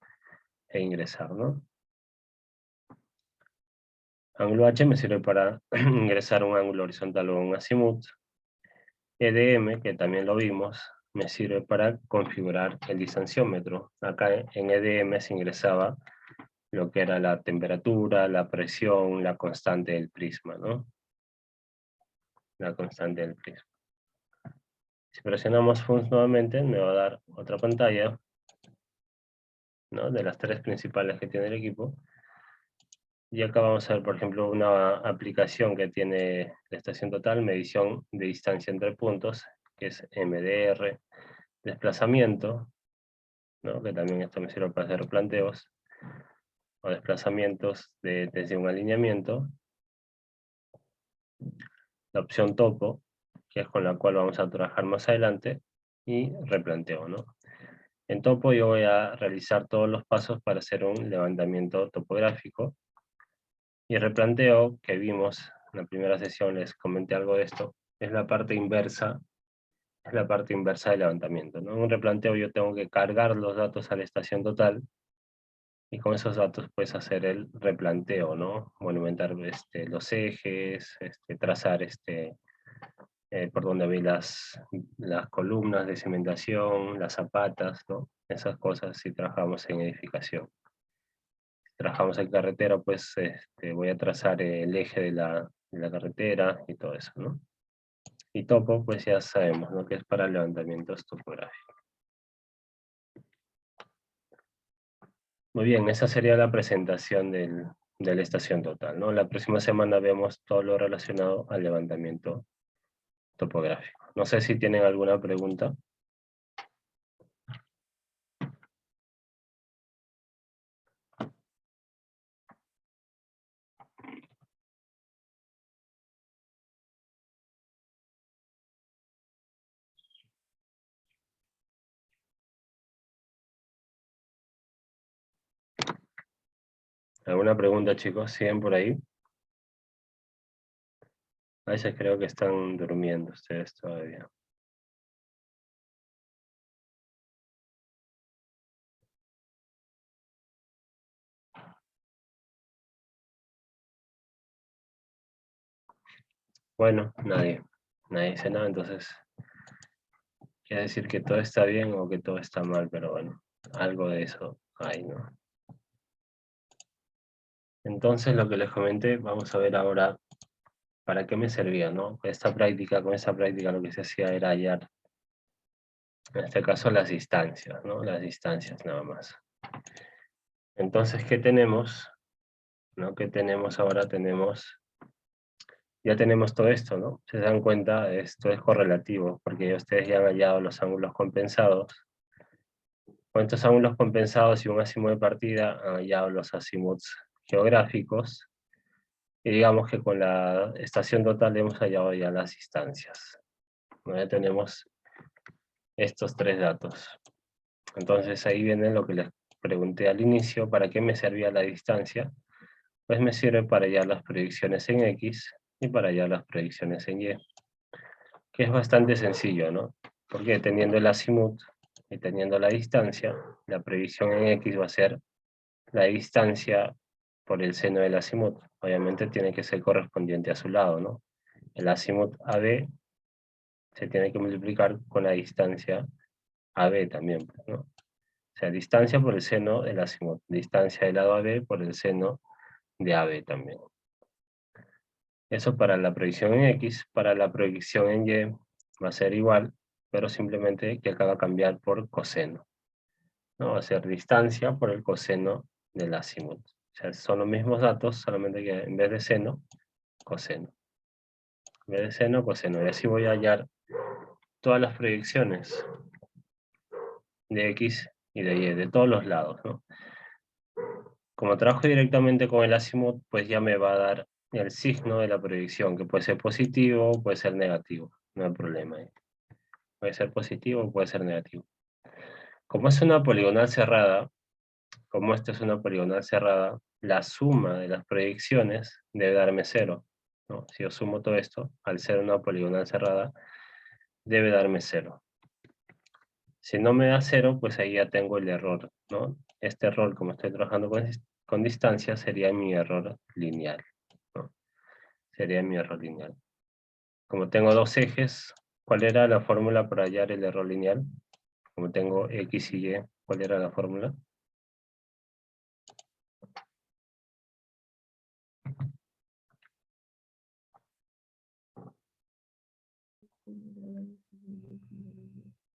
e ingresar, ¿no? Ángulo H me sirve para ingresar un ángulo horizontal o un azimut. EDM, que también lo vimos, me sirve para configurar el distanciómetro. Acá en EDM se ingresaba lo que era la temperatura, la presión, la constante del prisma, ¿no? La constante del prisma. Si presionamos Fonts nuevamente, me va a dar otra pantalla, ¿no? De las 3 principales que tiene el equipo. Y acá vamos a ver, por ejemplo, una aplicación que tiene la estación total, medición de distancia entre puntos, que es MDR, desplazamiento, ¿no? Que también esto me sirve para hacer planteos, o desplazamientos desde un alineamiento. La opción topo, que es con la cual vamos a trabajar más adelante, y replanteo, ¿no? En topo yo voy a realizar todos los pasos para hacer un levantamiento topográfico, y replanteo, que vimos en la primera sesión, les comenté algo de esto, es la parte inversa del levantamiento, ¿no? En un replanteo yo tengo que cargar los datos a la estación total, y con esos datos puedes hacer el replanteo, ¿no? Monumentar los ejes, trazar por donde vi las columnas de cimentación, las zapatas, ¿no? Esas cosas si trabajamos en edificación. Si trabajamos en carretera, pues voy a trazar el eje de la carretera y todo eso, ¿no? Y topo, pues ya sabemos, ¿no? Que es para levantamientos topográficos. Muy bien, esa sería la presentación de la estación total, ¿no? La próxima semana vemos todo lo relacionado al levantamiento topográfico. No sé si tienen alguna pregunta. ¿Alguna pregunta, chicos? ¿Siguen por ahí? A veces creo que están durmiendo ustedes todavía. Bueno, nadie dice nada, entonces quiere decir que todo está bien o que todo está mal, pero bueno, algo de eso hay, ¿no? Entonces lo que les comenté, vamos a ver ahora para qué me servía, ¿no? Con esa práctica lo que se hacía era hallar, en este caso las distancias, ¿no? Las distancias nada más. Entonces, ¿qué tenemos? ¿No? ¿Qué tenemos ahora? Ya tenemos todo esto, ¿no? Si se dan cuenta, esto es correlativo, porque ustedes ya han hallado los ángulos compensados. Con estos ángulos compensados y un azimut de partida, han hallado los azimuts geográficos, y digamos que con la estación total hemos hallado ya las distancias. ¿No? Ya tenemos estos tres datos. Entonces ahí viene lo que les pregunté al inicio, ¿para qué me servía la distancia? Pues me sirve para hallar las proyecciones en X y para hallar las proyecciones en Y. Que es bastante sencillo, ¿no? Porque teniendo el azimut y teniendo la distancia, la proyección en X va a ser la distancia por el seno del azimut. Obviamente tiene que ser correspondiente a su lado, ¿no? El azimut AB se tiene que multiplicar con la distancia AB también, ¿no? O sea, distancia por el seno del azimut, distancia del lado AB por el seno de AB también. Eso para la proyección en X, para la proyección en Y va a ser igual, pero simplemente que acá va a cambiar por coseno, ¿no? Va a ser distancia por el coseno del azimut. O sea, son los mismos datos, solamente que en vez de seno, coseno. En vez de seno, coseno. Y así voy a hallar todas las proyecciones de X y de Y, de todos los lados, ¿no? Como trabajo directamente con el azimut, pues ya me va a dar el signo de la proyección, que puede ser positivo o puede ser negativo, no hay problema ahí. Puede ser positivo o puede ser negativo. Como es una poligonal cerrada, como esta es una poligonal cerrada, la suma de las proyecciones debe darme 0, ¿no? Si yo sumo todo esto, al ser una poligonal cerrada, debe darme 0. Si no me da 0, pues ahí ya tengo el error, ¿no? Este error, como estoy trabajando con distancia, sería mi error lineal, ¿no? Sería mi error lineal. Como tengo dos ejes, ¿cuál era la fórmula para hallar el error lineal? Como tengo X y Y, ¿cuál era la fórmula?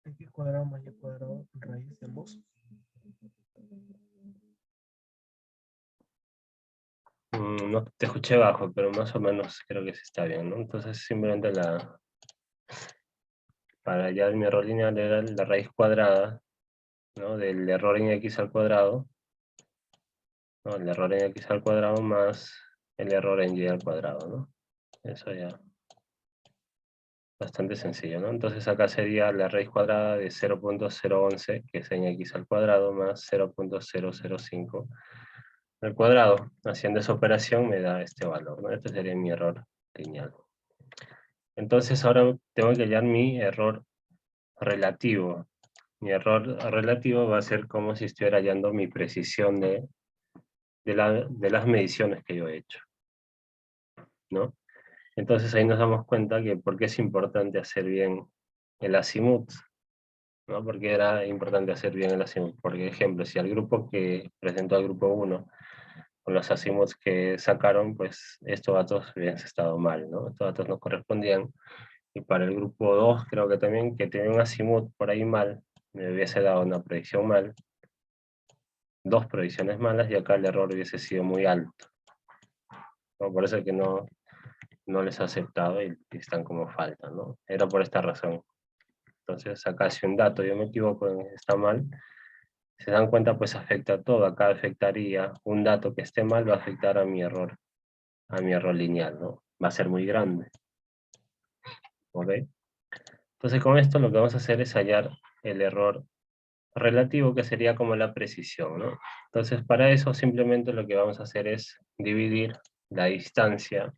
X cuadrado más Y cuadrado raíz de ambos. No te escuché bajo, pero más o menos creo que sí está bien, ¿no? Entonces simplemente para hallar mi error lineal era la raíz cuadrada, ¿no? Del error en X al cuadrado, ¿no? El error en X al cuadrado más el error en Y al cuadrado, ¿no? Eso ya, bastante sencillo, ¿no? Entonces acá sería la raíz cuadrada de 0.011, que es en X al cuadrado, más 0.005 al cuadrado. Haciendo esa operación me da este valor, ¿no? Este sería mi error lineal. Entonces ahora tengo que hallar mi error relativo. Mi error relativo va a ser como si estuviera hallando mi precisión de las mediciones que yo he hecho, ¿no? Entonces ahí nos damos cuenta que por qué es importante hacer bien el azimut, ¿no? ¿Por qué era importante hacer bien el azimut? Porque, ejemplo, si al grupo que presentó al grupo 1, con los azimuts que sacaron, pues estos datos hubiesen estado mal, ¿no? Estos datos no correspondían. Y para el grupo 2, creo que también, que tenía un azimut por ahí mal, me hubiese dado una predicción mal, 2 proyecciones malas y acá el error hubiese sido muy alto, ¿no? Por eso es que no les ha aceptado y están como falta, ¿no? Era por esta razón. Entonces acá si un dato yo me equivoco, está mal, se dan cuenta, pues afecta todo. Acá afectaría, un dato que esté mal va a afectar a mi error lineal, ¿no? Va a ser muy grande. ¿Ok? Entonces con esto lo que vamos a hacer es hallar el error relativo, que sería como la precisión, ¿no? Entonces para eso simplemente lo que vamos a hacer es dividir la distancia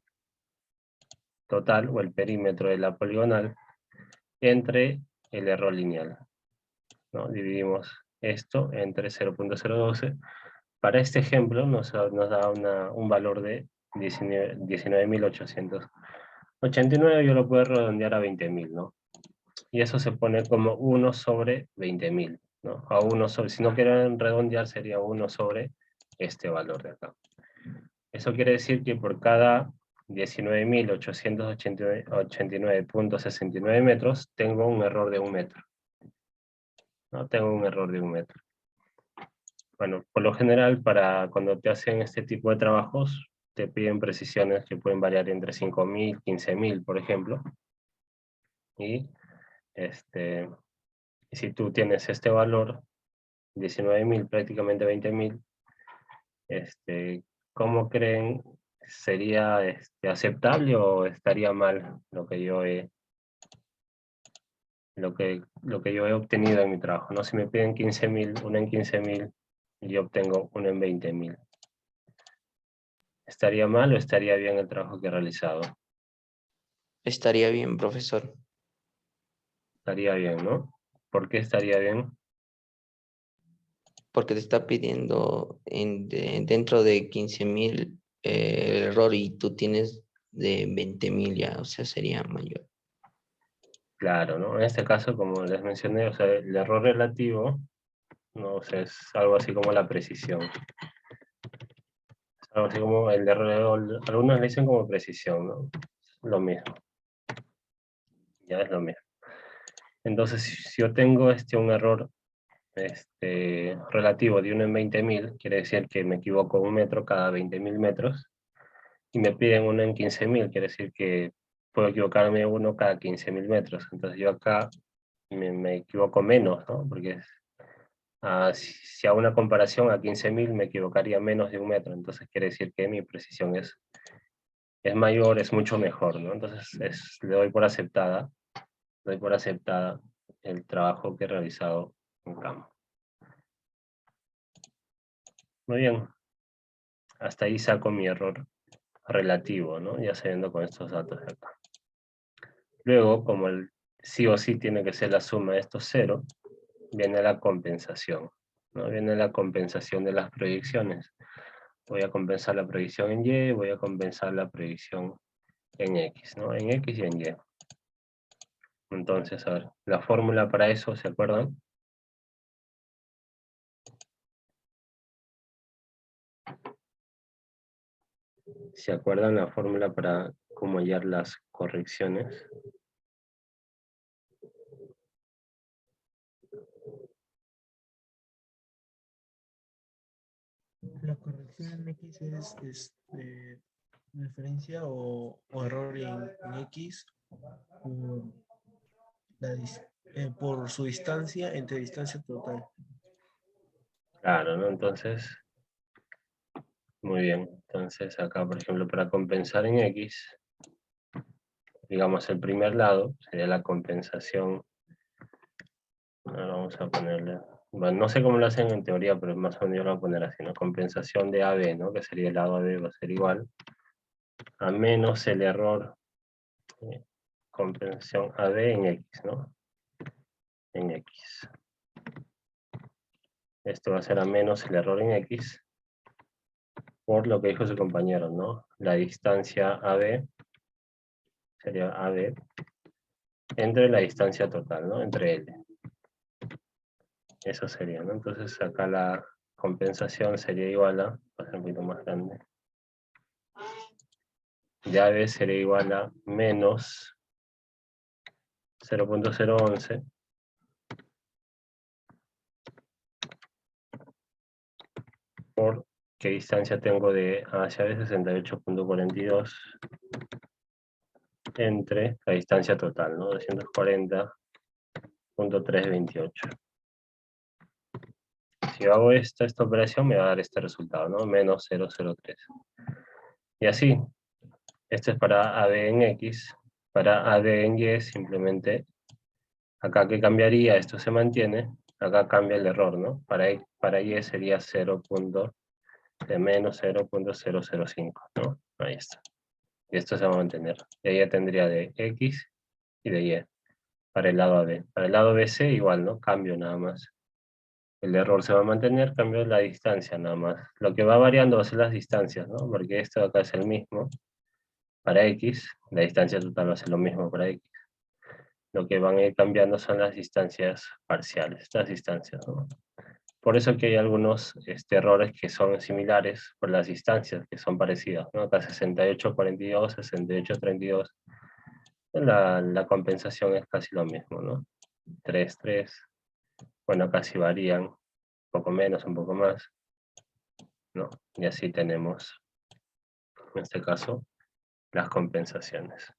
total o el perímetro de la poligonal entre el error lineal, ¿no? Dividimos esto entre 0.012. Para este ejemplo nos da un valor de 19.889, yo lo puedo redondear a 20.000, ¿no? Y eso se pone como 1 sobre 20.000, ¿no? A 1 sobre, si no quieren redondear sería 1 sobre este valor de acá. Eso quiere decir que por cada 19.889.69 metros tengo un error de 1 metro. ¿No? Tengo un error de 1 metro. Bueno, por lo general, para cuando te hacen este tipo de trabajos, te piden precisiones que pueden variar entre 5.000, 15.000, por ejemplo. Y si tú tienes este valor, 19.000, prácticamente 20.000, ¿cómo creen? ¿Sería aceptable o estaría mal lo que yo he obtenido en mi trabajo? ¿No? Si me piden 15.000, una en 15.000, y yo obtengo una en 20.000. ¿Estaría mal o estaría bien el trabajo que he realizado? Estaría bien, profesor. Estaría bien, ¿no? ¿Por qué estaría bien? Porque te está pidiendo dentro de 15.000 el error y tú tienes de 20.000 ya, o sea, sería mayor. Claro, ¿no? En este caso, como les mencioné, o sea, el error relativo, ¿no? O sea, es algo así como la precisión. Es algo así como el error, algunos le dicen como precisión, ¿no? Lo mismo. Ya es lo mismo. Entonces, si yo tengo un error relativo de 1 en 20.000, quiere decir que me equivoco 1 metro cada 20.000 metros, y me piden 1 en 15.000, quiere decir que puedo equivocarme 1 cada 15.000 metros. Entonces yo acá me equivoco menos, ¿no? Porque si hago una comparación a 15.000 me equivocaría menos de 1 metro, entonces quiere decir que mi precisión es mayor, es mucho mejor, ¿no? Entonces le doy por aceptada el trabajo que he realizado en campo. Muy bien, hasta ahí saco mi error relativo, ¿no? Ya sabiendo con estos datos de acá. Luego, como el sí o sí tiene que ser la suma de estos 0, viene la compensación, ¿no? Viene la compensación de las proyecciones. Voy a compensar la proyección en Y, voy a compensar la proyección en X, ¿no? En X y en Y. Entonces, a ver, la fórmula para eso, ¿se acuerdan? ¿Se acuerdan la fórmula para cómo hallar las correcciones? La corrección en X es referencia o error en X por, por su distancia entre distancia total. Claro, ¿no? Entonces, muy bien. Entonces acá, por ejemplo, para compensar en X, digamos el primer lado sería la compensación. Ahora vamos a ponerle, bueno, no sé cómo lo hacen en teoría, pero más o menos yo lo voy a poner así, ¿no? Compensación de AB, ¿no? Que sería el lado AB, va a ser igual a menos el error, compensación AB en X, ¿no? En X. Esto va a ser a menos el error en X por lo que dijo su compañero, ¿no? La distancia AB sería AB entre la distancia total, ¿no? Entre L. Eso sería, ¿no? Entonces acá la compensación sería igual a, va a ser un poquito más grande, de AB sería igual a menos 0.011 por qué distancia tengo de A hacia B, 68.42, entre la distancia total, ¿no? 240.328. Si yo hago esta operación, me va a dar este resultado, ¿no? Menos 0,03. Y así, esto es para AD en X. Para AD en Y, simplemente, acá que cambiaría, esto se mantiene, acá cambia el error, ¿no? Para Y sería menos 0.005, ¿no? Ahí está. Y esto se va a mantener. Y ahí ya tendría de X y de Y. Para el lado AB. Para el lado BC igual, ¿no? Cambio nada más. El error se va a mantener, cambio la distancia nada más. Lo que va variando va a ser las distancias, ¿no? Porque esto acá es el mismo para X, la distancia total va a ser lo mismo para X. Lo que van a ir cambiando son las distancias parciales, estas distancias, ¿no? Por eso que hay algunos errores que son similares por las distancias, que son parecidas, ¿no? Acá 68.42, 68.32. La compensación es casi lo mismo, ¿no? 3,3. Bueno, casi varían, un poco menos, un poco más, ¿no? Y así tenemos, en este caso, las compensaciones.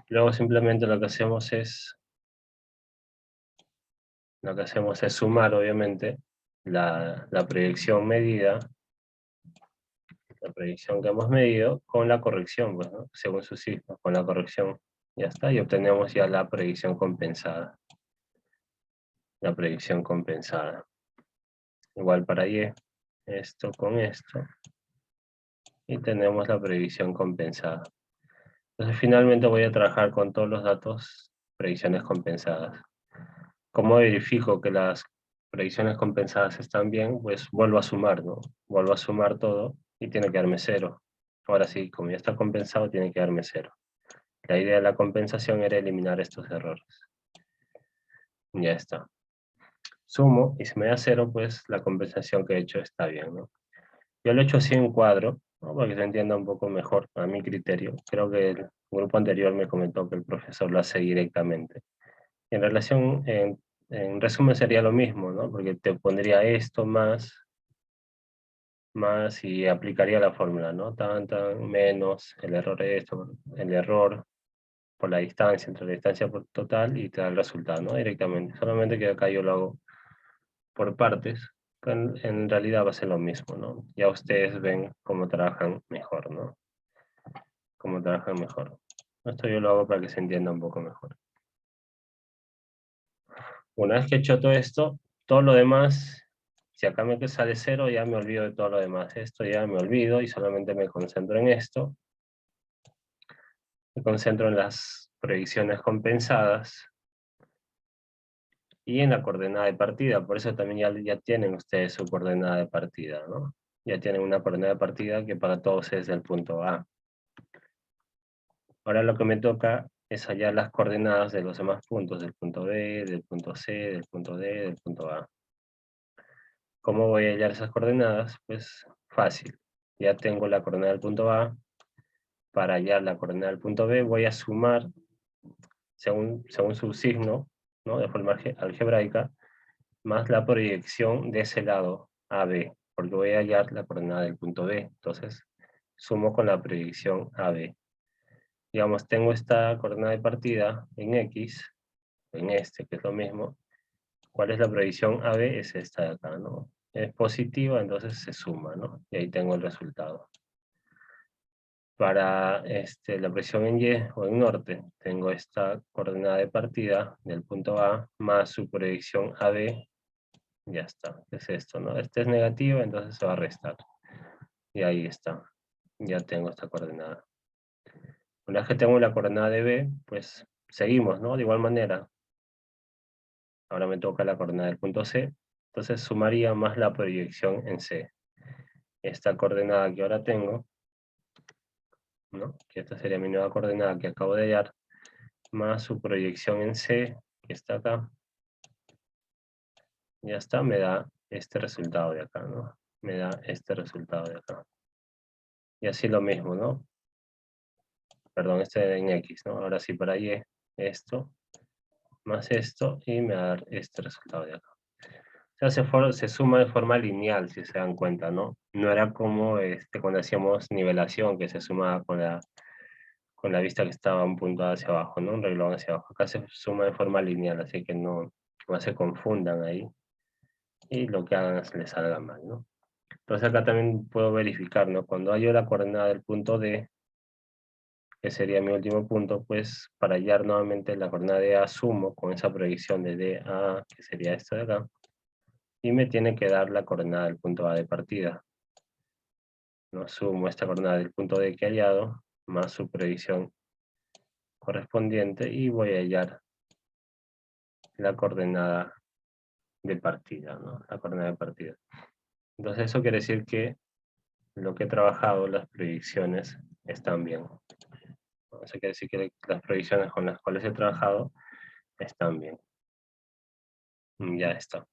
Luego simplemente lo que hacemos es sumar, obviamente, la proyección medida, la proyección que hemos medido, con la corrección, pues, ¿no? Según su signo, con la corrección. Ya está, y obtenemos ya la proyección compensada. La proyección compensada. Igual para Y, esto con esto. Y tenemos la predicción compensada. Entonces finalmente voy a trabajar con todos los datos, predicciones compensadas. ¿Cómo verifico que las predicciones compensadas están bien? Pues vuelvo a sumar, ¿no? Vuelvo a sumar todo y tiene que darme 0. Ahora sí, como ya está compensado, tiene que darme 0. La idea de la compensación era eliminar estos errores. Ya está. Sumo y si me da 0, pues la compensación que he hecho está bien, ¿no? Yo lo he hecho así en cuadro, ¿no? Para que se entienda un poco mejor a mi criterio. Creo que el grupo anterior me comentó que el profesor lo hace directamente. En relación, en resumen sería lo mismo, ¿no? Porque te pondría esto más y aplicaría la fórmula, ¿no? Tan, menos, el error esto, el error por la distancia, entre la distancia por total y te da el resultado, ¿no? Directamente. Solamente que acá yo lo hago por partes, en realidad va a ser lo mismo, ¿no? Ya ustedes ven cómo trabajan mejor, ¿no? Cómo trabajan mejor. Esto yo lo hago para que se entienda un poco mejor. Una vez que he hecho todo esto, todo lo demás, si acá me sale 0, ya me olvido de todo lo demás. Esto ya me olvido y solamente me concentro en esto. Me concentro en las predicciones compensadas y en la coordenada de partida. Por eso también ya tienen ustedes su coordenada de partida, ¿no? Ya tienen una coordenada de partida que para todos es del punto A. Ahora lo que me toca es hallar las coordenadas de los demás puntos, del punto B, del punto C, del punto D, del punto A. ¿Cómo voy a hallar esas coordenadas? Pues fácil. Ya tengo la coordenada del punto A. Para hallar la coordenada del punto B voy a sumar, según su signo, ¿no? De forma algebraica, más la proyección de ese lado, AB, porque voy a hallar la coordenada del punto B. Entonces, sumo con la proyección AB. Digamos, tengo esta coordenada de partida en X, en este, que es lo mismo. ¿Cuál es la proyección AB? Es esta de acá, ¿no? Es positiva, entonces se suma, ¿no? Y ahí tengo el resultado. Para la proyección en Y o en norte, tengo esta coordenada de partida del punto A más su proyección AB. Ya está, es esto, ¿no? Este es negativo, entonces se va a restar. Y ahí está, ya tengo esta coordenada. Una vez que tengo la coordenada de B, pues seguimos, ¿no? De igual manera. Ahora me toca la coordenada del punto C, entonces sumaría más la proyección en C. Esta coordenada que ahora tengo, ¿no? Que esta sería mi nueva coordenada que acabo de hallar, más su proyección en C, que está acá. Ya está, me da este resultado de acá, ¿no? Me da este resultado de acá. Y así lo mismo, ¿no? Perdón, este en X, ¿no? Ahora sí para Y, esto, más esto, y me va a dar este resultado de acá. O sea, se suma de forma lineal, si se dan cuenta, ¿no? No era como cuando hacíamos nivelación, que se sumaba con la vista que estaba un punto hacia abajo, ¿no? Un renglón hacia abajo. Acá se suma de forma lineal, así que no se confundan ahí. Y lo que hagan les salga mal, ¿no? Entonces acá también puedo verificar, ¿no? Cuando hallo la coordenada del punto D, que sería mi último punto, pues para hallar nuevamente la coordenada de A, sumo con esa proyección de D a A, que sería esta de acá, y me tiene que dar la coordenada del punto A de partida. ¿No? Sumo esta coordenada del punto D que he hallado, más su proyección correspondiente, y voy a hallar la coordenada de partida, ¿no? La coordenada de partida. Entonces eso quiere decir que lo que he trabajado, las proyecciones, están bien. Eso quiere decir que las proyecciones con las cuales he trabajado están bien. Ya está.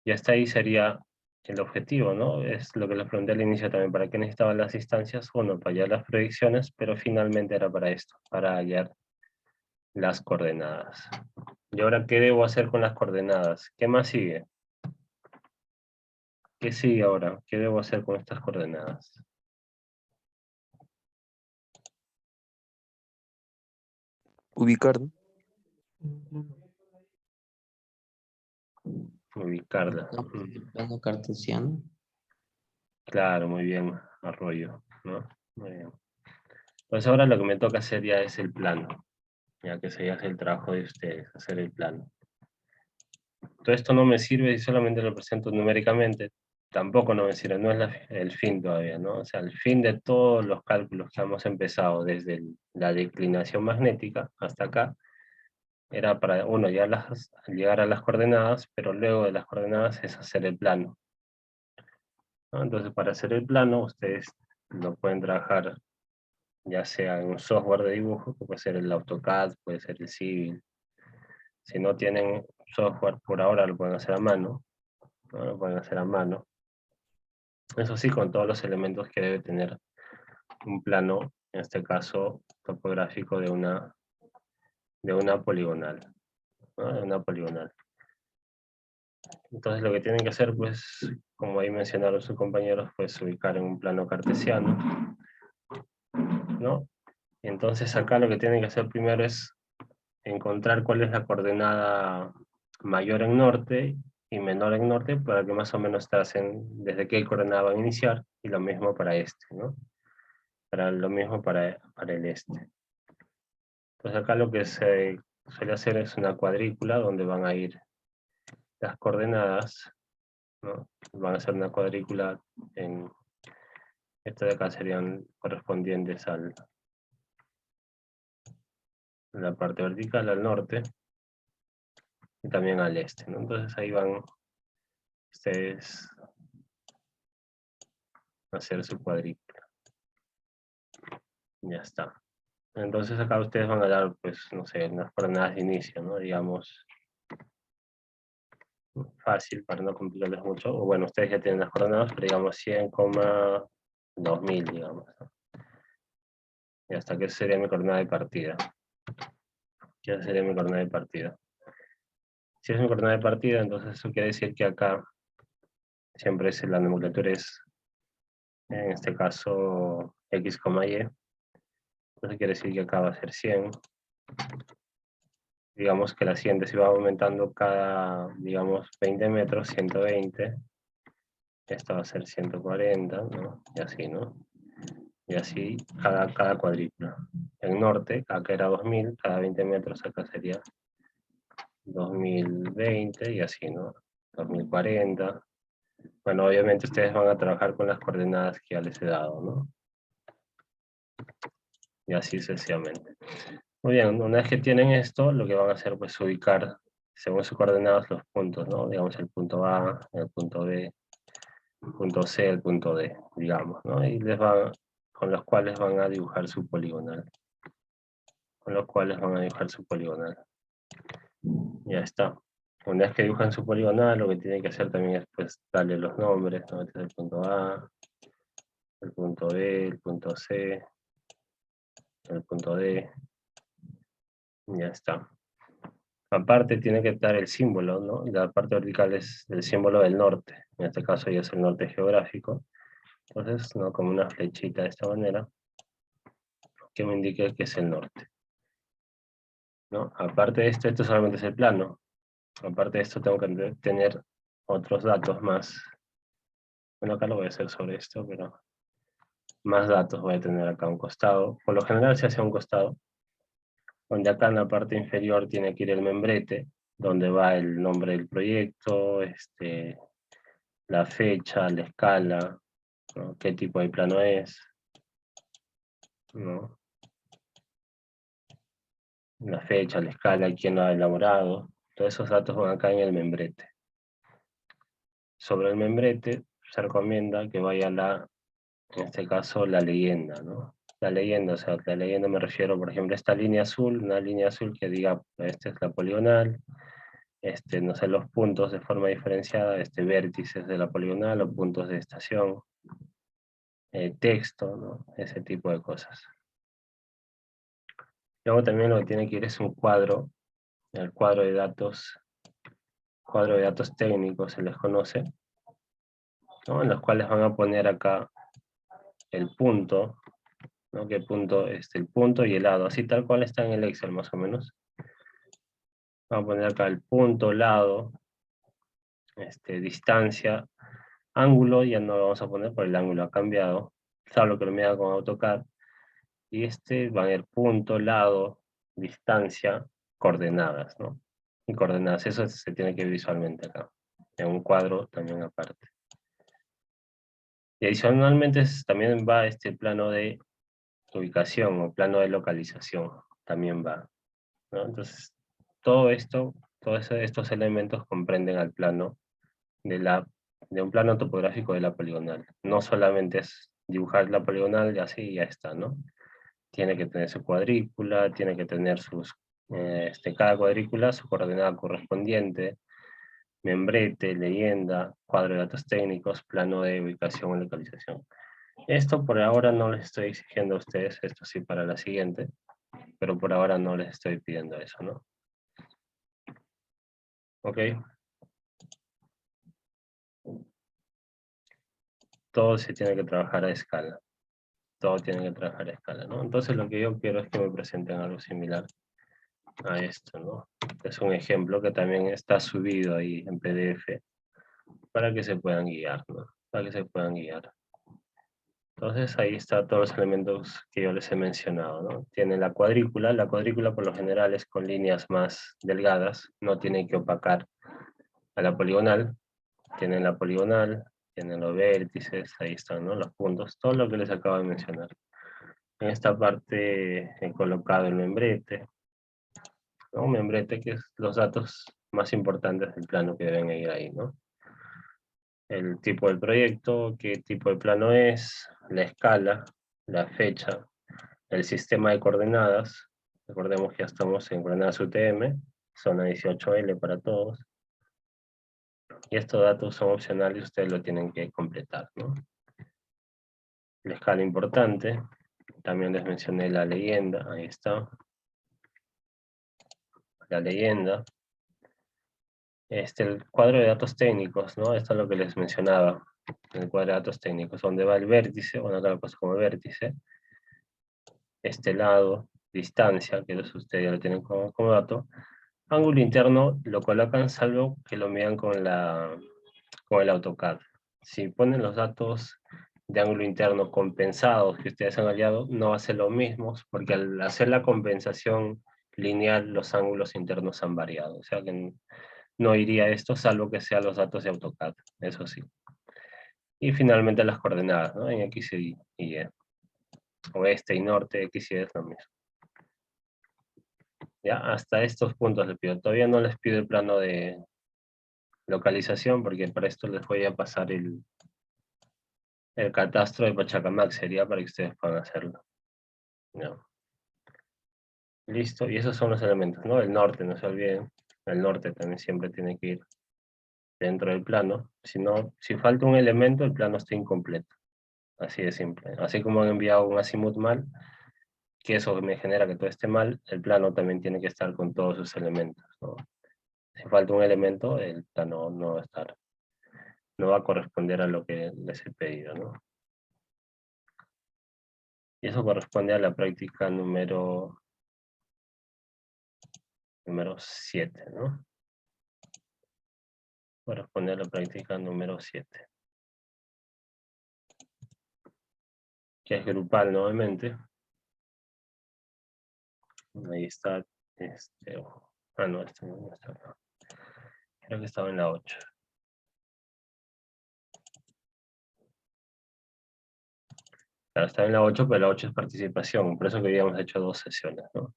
Y hasta ahí sería el objetivo, ¿no? Es lo que les pregunté al inicio también, ¿para qué necesitaban las instancias? Bueno, para hallar las proyecciones, pero finalmente era para esto, para hallar las coordenadas. ¿Y ahora qué debo hacer con las coordenadas? ¿Qué más sigue? ¿Qué sigue ahora? ¿Qué debo hacer con estas coordenadas? Ubicar, ¿no? Ubicarlas. El plano cartesiano. Claro, muy bien, Arroyo, ¿no? Muy bien. Pues ahora lo que me toca hacer ya es el plano, ya que se ya hace el trabajo de ustedes, hacer el plano. Todo esto no me sirve si solamente lo presento numéricamente, tampoco no me sirve, no es el fin todavía, ¿no? O sea, el fin de todos los cálculos que hemos empezado desde la declinación magnética hasta acá, era para, uno, ya llegar a las coordenadas, pero luego de las coordenadas es hacer el plano, ¿no? Entonces, para hacer el plano, ustedes lo pueden trabajar ya sea en un software de dibujo, que puede ser el AutoCAD, puede ser el Civil. Si no tienen software por ahora, lo pueden hacer a mano, ¿no? Lo pueden hacer a mano. Eso sí, con todos los elementos que debe tener un plano, en este caso topográfico de una poligonal, ¿no? De una poligonal. Entonces lo que tienen que hacer, pues, como ahí mencionaron sus compañeros, pues ubicar en un plano cartesiano, ¿no? Entonces acá lo que tienen que hacer primero es encontrar cuál es la coordenada mayor en norte y menor en norte, para que más o menos tracen desde qué coordenada van a iniciar, y lo mismo para este, ¿no? Lo mismo para el este. Entonces acá lo que se suele hacer es una cuadrícula donde van a ir las coordenadas, ¿no? Van a ser una cuadrícula en... Estas de acá serían correspondientes a la parte vertical, al norte, y también al este, ¿no? Entonces ahí van ustedes a hacer su cuadrícula. Ya está. Entonces acá ustedes van a dar, pues, no sé, unas coordenadas de inicio, ¿no? Digamos, fácil para no complicarles mucho. O bueno, ustedes ya tienen las coordenadas, pero digamos 100,2000, digamos, ¿no? Y hasta que sería mi coordenada de partida. Ya sería mi coordenada de partida. Si es mi coordenada de partida, entonces eso quiere decir que acá siempre la nomenclatura es, en este caso, x, y. Entonces quiere decir que acá va a ser 100. Digamos que la siguiente se va aumentando cada, digamos, 20 metros, 120. Esta va a ser 140, ¿no? Y así, ¿no? Y así cada cuadrícula. En norte, acá era 2000, cada 20 metros acá sería 2020 y así, ¿no? 2040. Bueno, obviamente ustedes van a trabajar con las coordenadas que ya les he dado, ¿no? Y así sucesivamente. Muy bien, una vez que tienen esto, lo que van a hacer pues ubicar, según sus coordenadas, los puntos, ¿no? Digamos el punto A, el punto B, el punto C, el punto D, digamos, ¿no? Y con los cuales van a dibujar su poligonal. Con los cuales van a dibujar su poligonal. Ya está. Una vez que dibujan su poligonal, lo que tienen que hacer también es pues darle los nombres, ¿no? Este es el punto A, el punto B, el punto C, el punto D. Ya está. Aparte tiene que estar el símbolo, ¿no? La parte vertical es el símbolo del norte. En este caso ya es el norte geográfico. Entonces, ¿no? Como una flechita de esta manera, que me indique que es el norte, ¿no? Aparte de esto solamente es el plano. Aparte de esto tengo que tener otros datos más. Bueno, acá lo voy a hacer sobre esto, pero más datos voy a tener acá a un costado. Por lo general se hace a un costado, donde acá en la parte inferior tiene que ir el membrete, donde va el nombre del proyecto, la fecha, la escala, ¿no? Qué tipo de plano es, ¿no? La fecha, la escala, quién lo ha elaborado. Todos esos datos van acá en el membrete. Sobre el membrete se recomienda que vaya en este caso, la leyenda, ¿no? La leyenda, o sea, la leyenda me refiero, por ejemplo, esta línea azul, una línea azul que diga, esta es la poligonal, no sé, los puntos de forma diferenciada, vértices de la poligonal o puntos de estación, texto, ¿no? Ese tipo de cosas. Luego también lo que tiene que ir es un cuadro, el cuadro de datos técnicos se les conoce, ¿no? En los cuales van a poner acá el punto, ¿no? ¿Qué punto? El punto y el lado, así tal cual está en el Excel más o menos. Vamos a poner acá el punto, lado, distancia, ángulo, ya no lo vamos a poner porque el ángulo ha cambiado, salvo que lo mida con AutoCAD. Y va a ir punto, lado, distancia, coordenadas, ¿no? Y coordenadas, eso se tiene que ver visualmente acá, en un cuadro también aparte. Y adicionalmente también va este plano de ubicación o plano de localización, también va, ¿no? Entonces, todos estos elementos comprenden al plano de un plano topográfico de la poligonal. No solamente es dibujar la poligonal y así ya está, ¿no? Tiene que tener su cuadrícula, tiene que tener cada cuadrícula su coordenada correspondiente, membrete, leyenda, cuadro de datos técnicos, plano de ubicación y localización. Esto por ahora no les estoy exigiendo a ustedes, esto sí para la siguiente, pero por ahora no les estoy pidiendo eso, ¿no? Ok. Todo se tiene que trabajar a escala. Todo tiene que trabajar a escala, ¿no? Entonces lo que yo quiero es que me presenten algo similar a esto, ¿no? Es un ejemplo que también está subido ahí en PDF para que se puedan guiar, ¿no? Para que se puedan guiar. Entonces ahí están todos los elementos que yo les he mencionado, ¿no? Tiene la cuadrícula por lo general es con líneas más delgadas, no tiene que opacar a la poligonal. Tienen la poligonal, tienen los vértices, ahí están, ¿no? Los puntos, todo lo que les acabo de mencionar. En esta parte he colocado el membrete, ¿no? Un membrete que es los datos más importantes del plano que deben ir ahí, ¿no? El tipo del proyecto, qué tipo de plano es, la escala, la fecha, el sistema de coordenadas. Recordemos que ya estamos en coordenadas UTM, zona 18L para todos. Y estos datos son opcionales y ustedes lo tienen que completar, ¿no? La escala importante, también les mencioné la leyenda, ahí está. La leyenda. El cuadro de datos técnicos, ¿no? Esto es lo que les mencionaba. El cuadro de datos técnicos, donde va el vértice, bueno, acá lo paso como vértice. Este lado, distancia, que eso ustedes ya lo tienen como dato. Ángulo interno lo colocan salvo que lo midan con el AutoCAD. Si ponen los datos de ángulo interno compensados que ustedes han aliado, no va a ser lo mismo, porque al hacer la compensación lineal, los ángulos internos han variado. O sea que no iría esto, salvo que sean los datos de AutoCAD, eso sí. Y finalmente las coordenadas, ¿no? En X y Y. Oeste y norte, X y Y es lo mismo. Ya, hasta estos puntos les pido. Todavía no les pido el plano de localización, porque para esto les voy a pasar el catastro de Pachacamac, sería para que ustedes puedan hacerlo. ¿No? Listo, y esos son los elementos, ¿no? El norte, no se olviden. El norte también siempre tiene que ir dentro del plano. Si falta un elemento, el plano está incompleto. Así de simple. Así como han enviado un azimut mal, que eso me genera que todo esté mal, el plano también tiene que estar con todos sus elementos, ¿no? Si falta un elemento, el plano no va a estar, no va a corresponder a lo que les he pedido, ¿no? Y eso corresponde a la práctica número 7, ¿no? Corresponde a la práctica número 7. Que es grupal nuevamente. Ahí está. No, este no está acá. Creo que estaba en la 8. Claro, está en la 8, pero la 8 es participación. Por eso que habíamos hecho 2 sesiones, ¿no?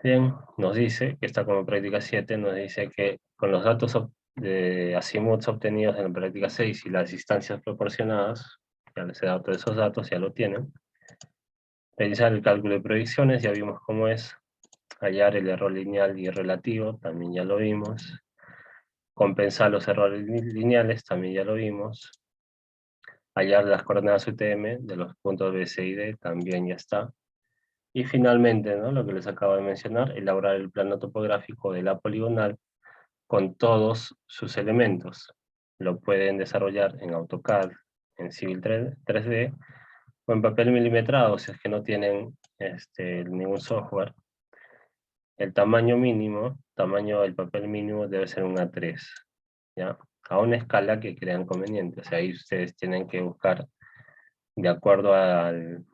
Bien, nos dice que está como práctica 7, nos dice que con los datos de azimuts obtenidos en la práctica 6 y las distancias proporcionadas, ya les he dado todos esos datos, ya lo tienen. Realizar el cálculo de proyecciones, ya vimos cómo es. Hallar el error lineal y relativo, también ya lo vimos. Compensar los errores lineales, también ya lo vimos. Hallar las coordenadas UTM de los puntos B, C y D, también ya está. Y finalmente, ¿no?, lo que les acabo de mencionar, elaborar el plano topográfico de la poligonal con todos sus elementos. Lo pueden desarrollar en AutoCAD, en Civil 3D, o en papel milimetrado, si es que no tienen ningún software. El tamaño mínimo, tamaño del papel mínimo debe ser un A3, ¿ya? A una escala que crean conveniente. O sea, ahí ustedes tienen que buscar, de acuerdo al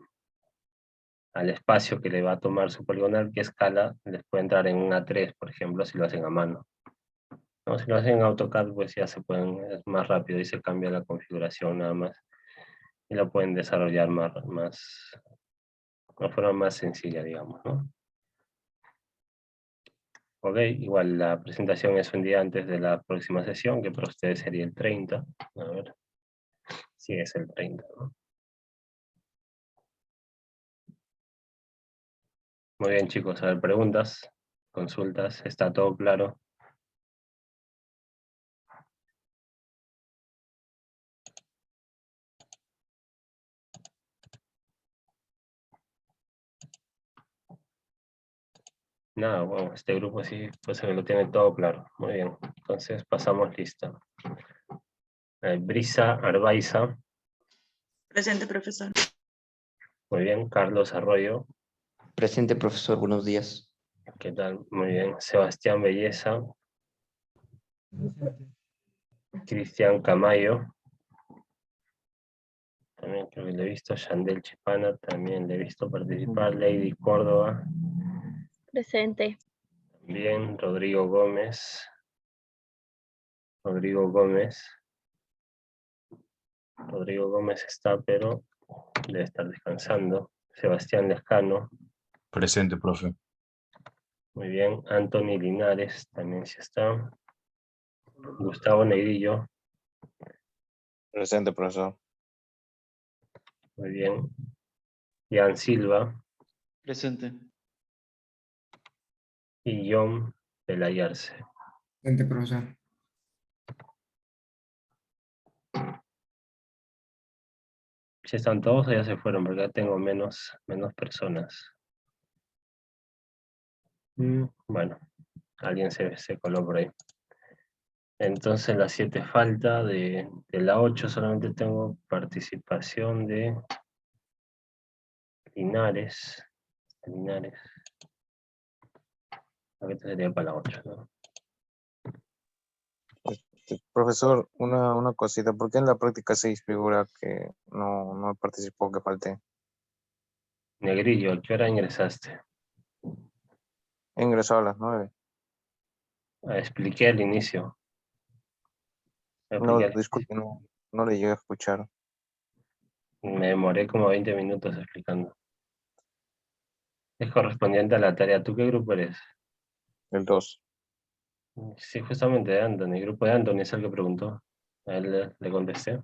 espacio que le va a tomar su poligonal, qué escala les puede entrar en un A3, por ejemplo, si lo hacen a mano. ¿No? Si lo hacen en AutoCAD, pues ya se pueden, es más rápido y se cambia la configuración nada más. Y lo pueden desarrollar de una forma más sencilla, digamos, ¿no? Ok, igual la presentación es un día antes de la próxima sesión, que para ustedes sería el 30. A ver, sí es el 30, ¿no? Muy bien, chicos, a ver, preguntas, consultas, ¿está todo claro? Nada, bueno, este grupo sí, pues lo tiene todo claro. Muy bien, entonces pasamos lista. Brisa Arbaiza. Presente, profesor. Muy bien, Carlos Arroyo. Presente, profesor, buenos días. ¿Qué tal? Muy bien, Sebastián Belleza. Presente. Cristian Camayo. También creo que le he visto. Yandel Chipana, también le he visto participar. Lady Córdoba. Presente. Bien, Rodrigo Gómez. Rodrigo Gómez está, pero debe estar descansando. Sebastián Lescano. Presente, profe. Muy bien, Anthony Linares también sí está. Gustavo Negrillo. Presente, profesor. Muy bien. Ian Silva Presente. y John Pelayarse. Presente, profesor. ¿Si están todos o ya se fueron? Porque ya tengo menos personas. Bueno, alguien se coló por ahí. Entonces la 7 falta, de la 8 solamente tengo participación de Linares. Ahorita sería para la 8, ¿no? Profesor, una cosita. ¿Por qué en la práctica 6 figura que no participó, que falté? Negrillo, ¿a qué hora ingresaste? He ingresado a las 9. Expliqué al inicio. No, disculpe, no le llegué a escuchar. Me demoré como 20 minutos explicando. Es correspondiente a la tarea. ¿Tú qué grupo eres? El 2. Sí, justamente de Anthony. El grupo de Anthony es el que preguntó. A él le contesté.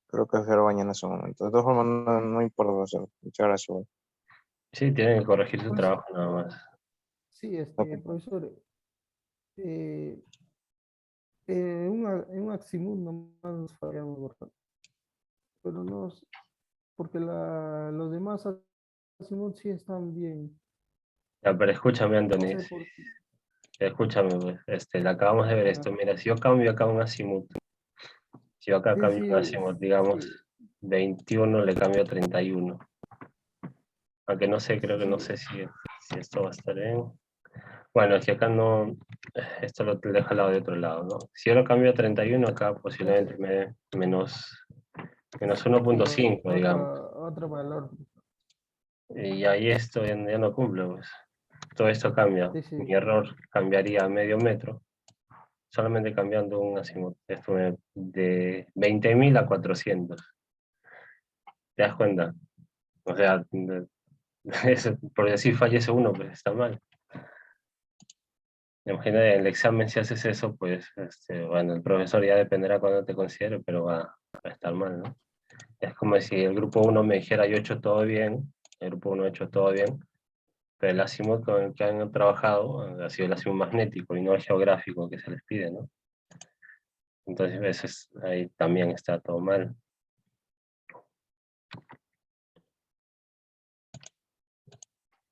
Creo que fue mañana en ese momento. De todas formas, no importa, profesor. Muchas gracias. Sí, tienen que corregir su Pues, trabajo nada más. Sí, Ok. profesor, en un Aximum nomás nos fallamos, ¿verdad? Pero no, porque los demás azimut sí están bien. Ya, pero escúchame, No Anthony. sé por qué. Escúchame, pues, le acabamos de ver esto. Mira, si yo cambio acá un azimut, si yo acá Sí, cambio un sí, azimut, digamos, sí, 21 le cambio a 31. Aunque no sé, creo que no sí. sé si esto va a estar bien. Bueno, es que acá no, esto lo dejo al lado de otro lado, ¿no? Si yo lo cambio a 31, acá posiblemente me dé menos Otro, 1.5, digamos. otro valor. Y ahí esto ya no cumple, pues. Todo esto cambia. Sí, sí. Mi error cambiaría a medio metro, solamente cambiando un azimut. Esto de 20.000 a 400. ¿Te das cuenta? O sea, por decir fallece uno, pues está mal. Imagina en el examen si haces eso, pues, bueno, el profesor ya dependerá cuando te considere, pero va a estar mal, ¿no? Es como si el grupo uno me dijera yo he hecho todo bien, el grupo uno ha hecho todo bien, pero el azimut con el que han trabajado ha sido el azimut magnético y no el geográfico que se les pide, ¿no? Entonces, a veces ahí también está todo mal.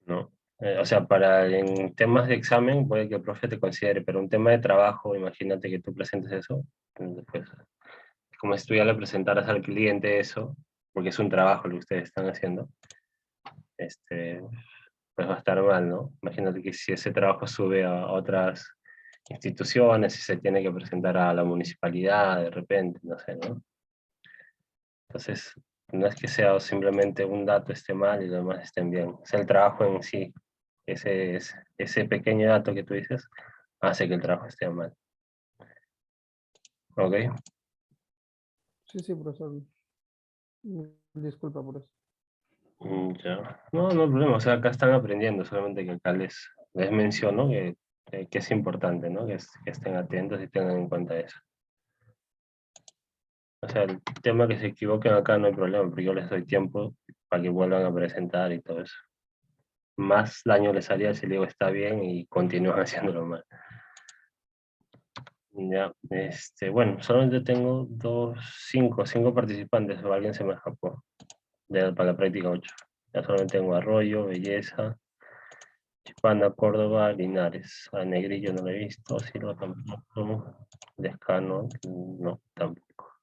¿No? O sea, en temas de examen puede que el profe te considere, pero un tema de trabajo, imagínate que tú presentes eso, pues, es como si tú ya le presentaras al cliente eso, porque es un trabajo lo que ustedes están haciendo, pues va a estar mal, ¿no? Imagínate que si ese trabajo sube a otras instituciones, si se tiene que presentar a la municipalidad de repente, no sé, ¿no? Entonces, no es que sea simplemente un dato esté mal y los demás estén bien, es el trabajo en sí. Ese pequeño dato que tú dices hace que el trabajo esté mal. ¿Ok? Sí, sí, profesor. Disculpa por eso. Ya. No hay problema. O sea, acá están aprendiendo, solamente que acá les menciono que es importante, ¿no? Que estén atentos y tengan en cuenta eso. O sea, el tema que se equivoquen acá no hay problema, porque yo les doy tiempo para que vuelvan a presentar y todo eso. Más daño les haría si le digo está bien y continúan haciéndolo mal. Ya, bueno, solamente tengo cinco participantes, o alguien se me escapó para la práctica 8. Ya solamente tengo Arroyo, Belleza, Chipana, Córdoba, Linares. A Negrillo no lo he visto, Silva tampoco, Lescano, no, tampoco.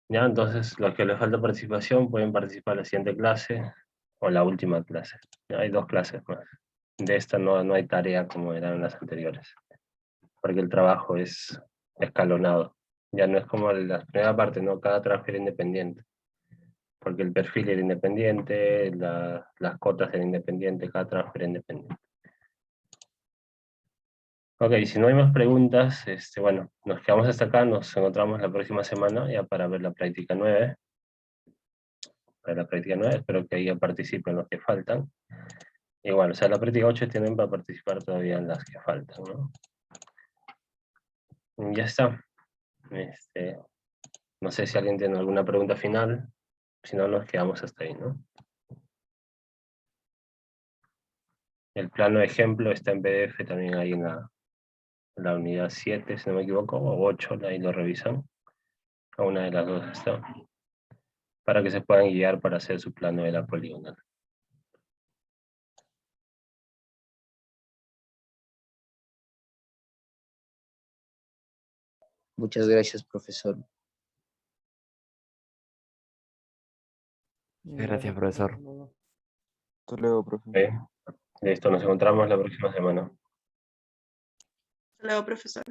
Ya, entonces los que les falta participación pueden participar en la siguiente clase o la última clase. Ya, hay 2 clases más. De esta no hay tarea como eran las anteriores, porque el trabajo es escalonado. Ya no es como la primera parte, ¿no? Cada trabajo era independiente, porque el perfil era independiente, las cotas eran independientes, cada trabajo era independiente. Ok, si no hay más preguntas, bueno, nos quedamos hasta acá, nos encontramos la próxima semana ya para ver la práctica 9. Para la práctica 9, espero que ahí participen los que faltan. Igual, o sea, la práctica 8 tienen para participar todavía en las que faltan, ¿no? Ya está. No sé si alguien tiene alguna pregunta final, si no nos quedamos hasta ahí, ¿no? El plano de ejemplo está en PDF también ahí en la unidad 7, si no me equivoco, o 8, ahí lo revisan. A una de las dos está. Para que se puedan guiar para hacer su plano de la poligonal. Muchas gracias, profesor. Gracias, profesor. Hasta luego. Hasta luego, profe. ¿Ok? Listo, nos encontramos la próxima semana. Hasta luego, profesor.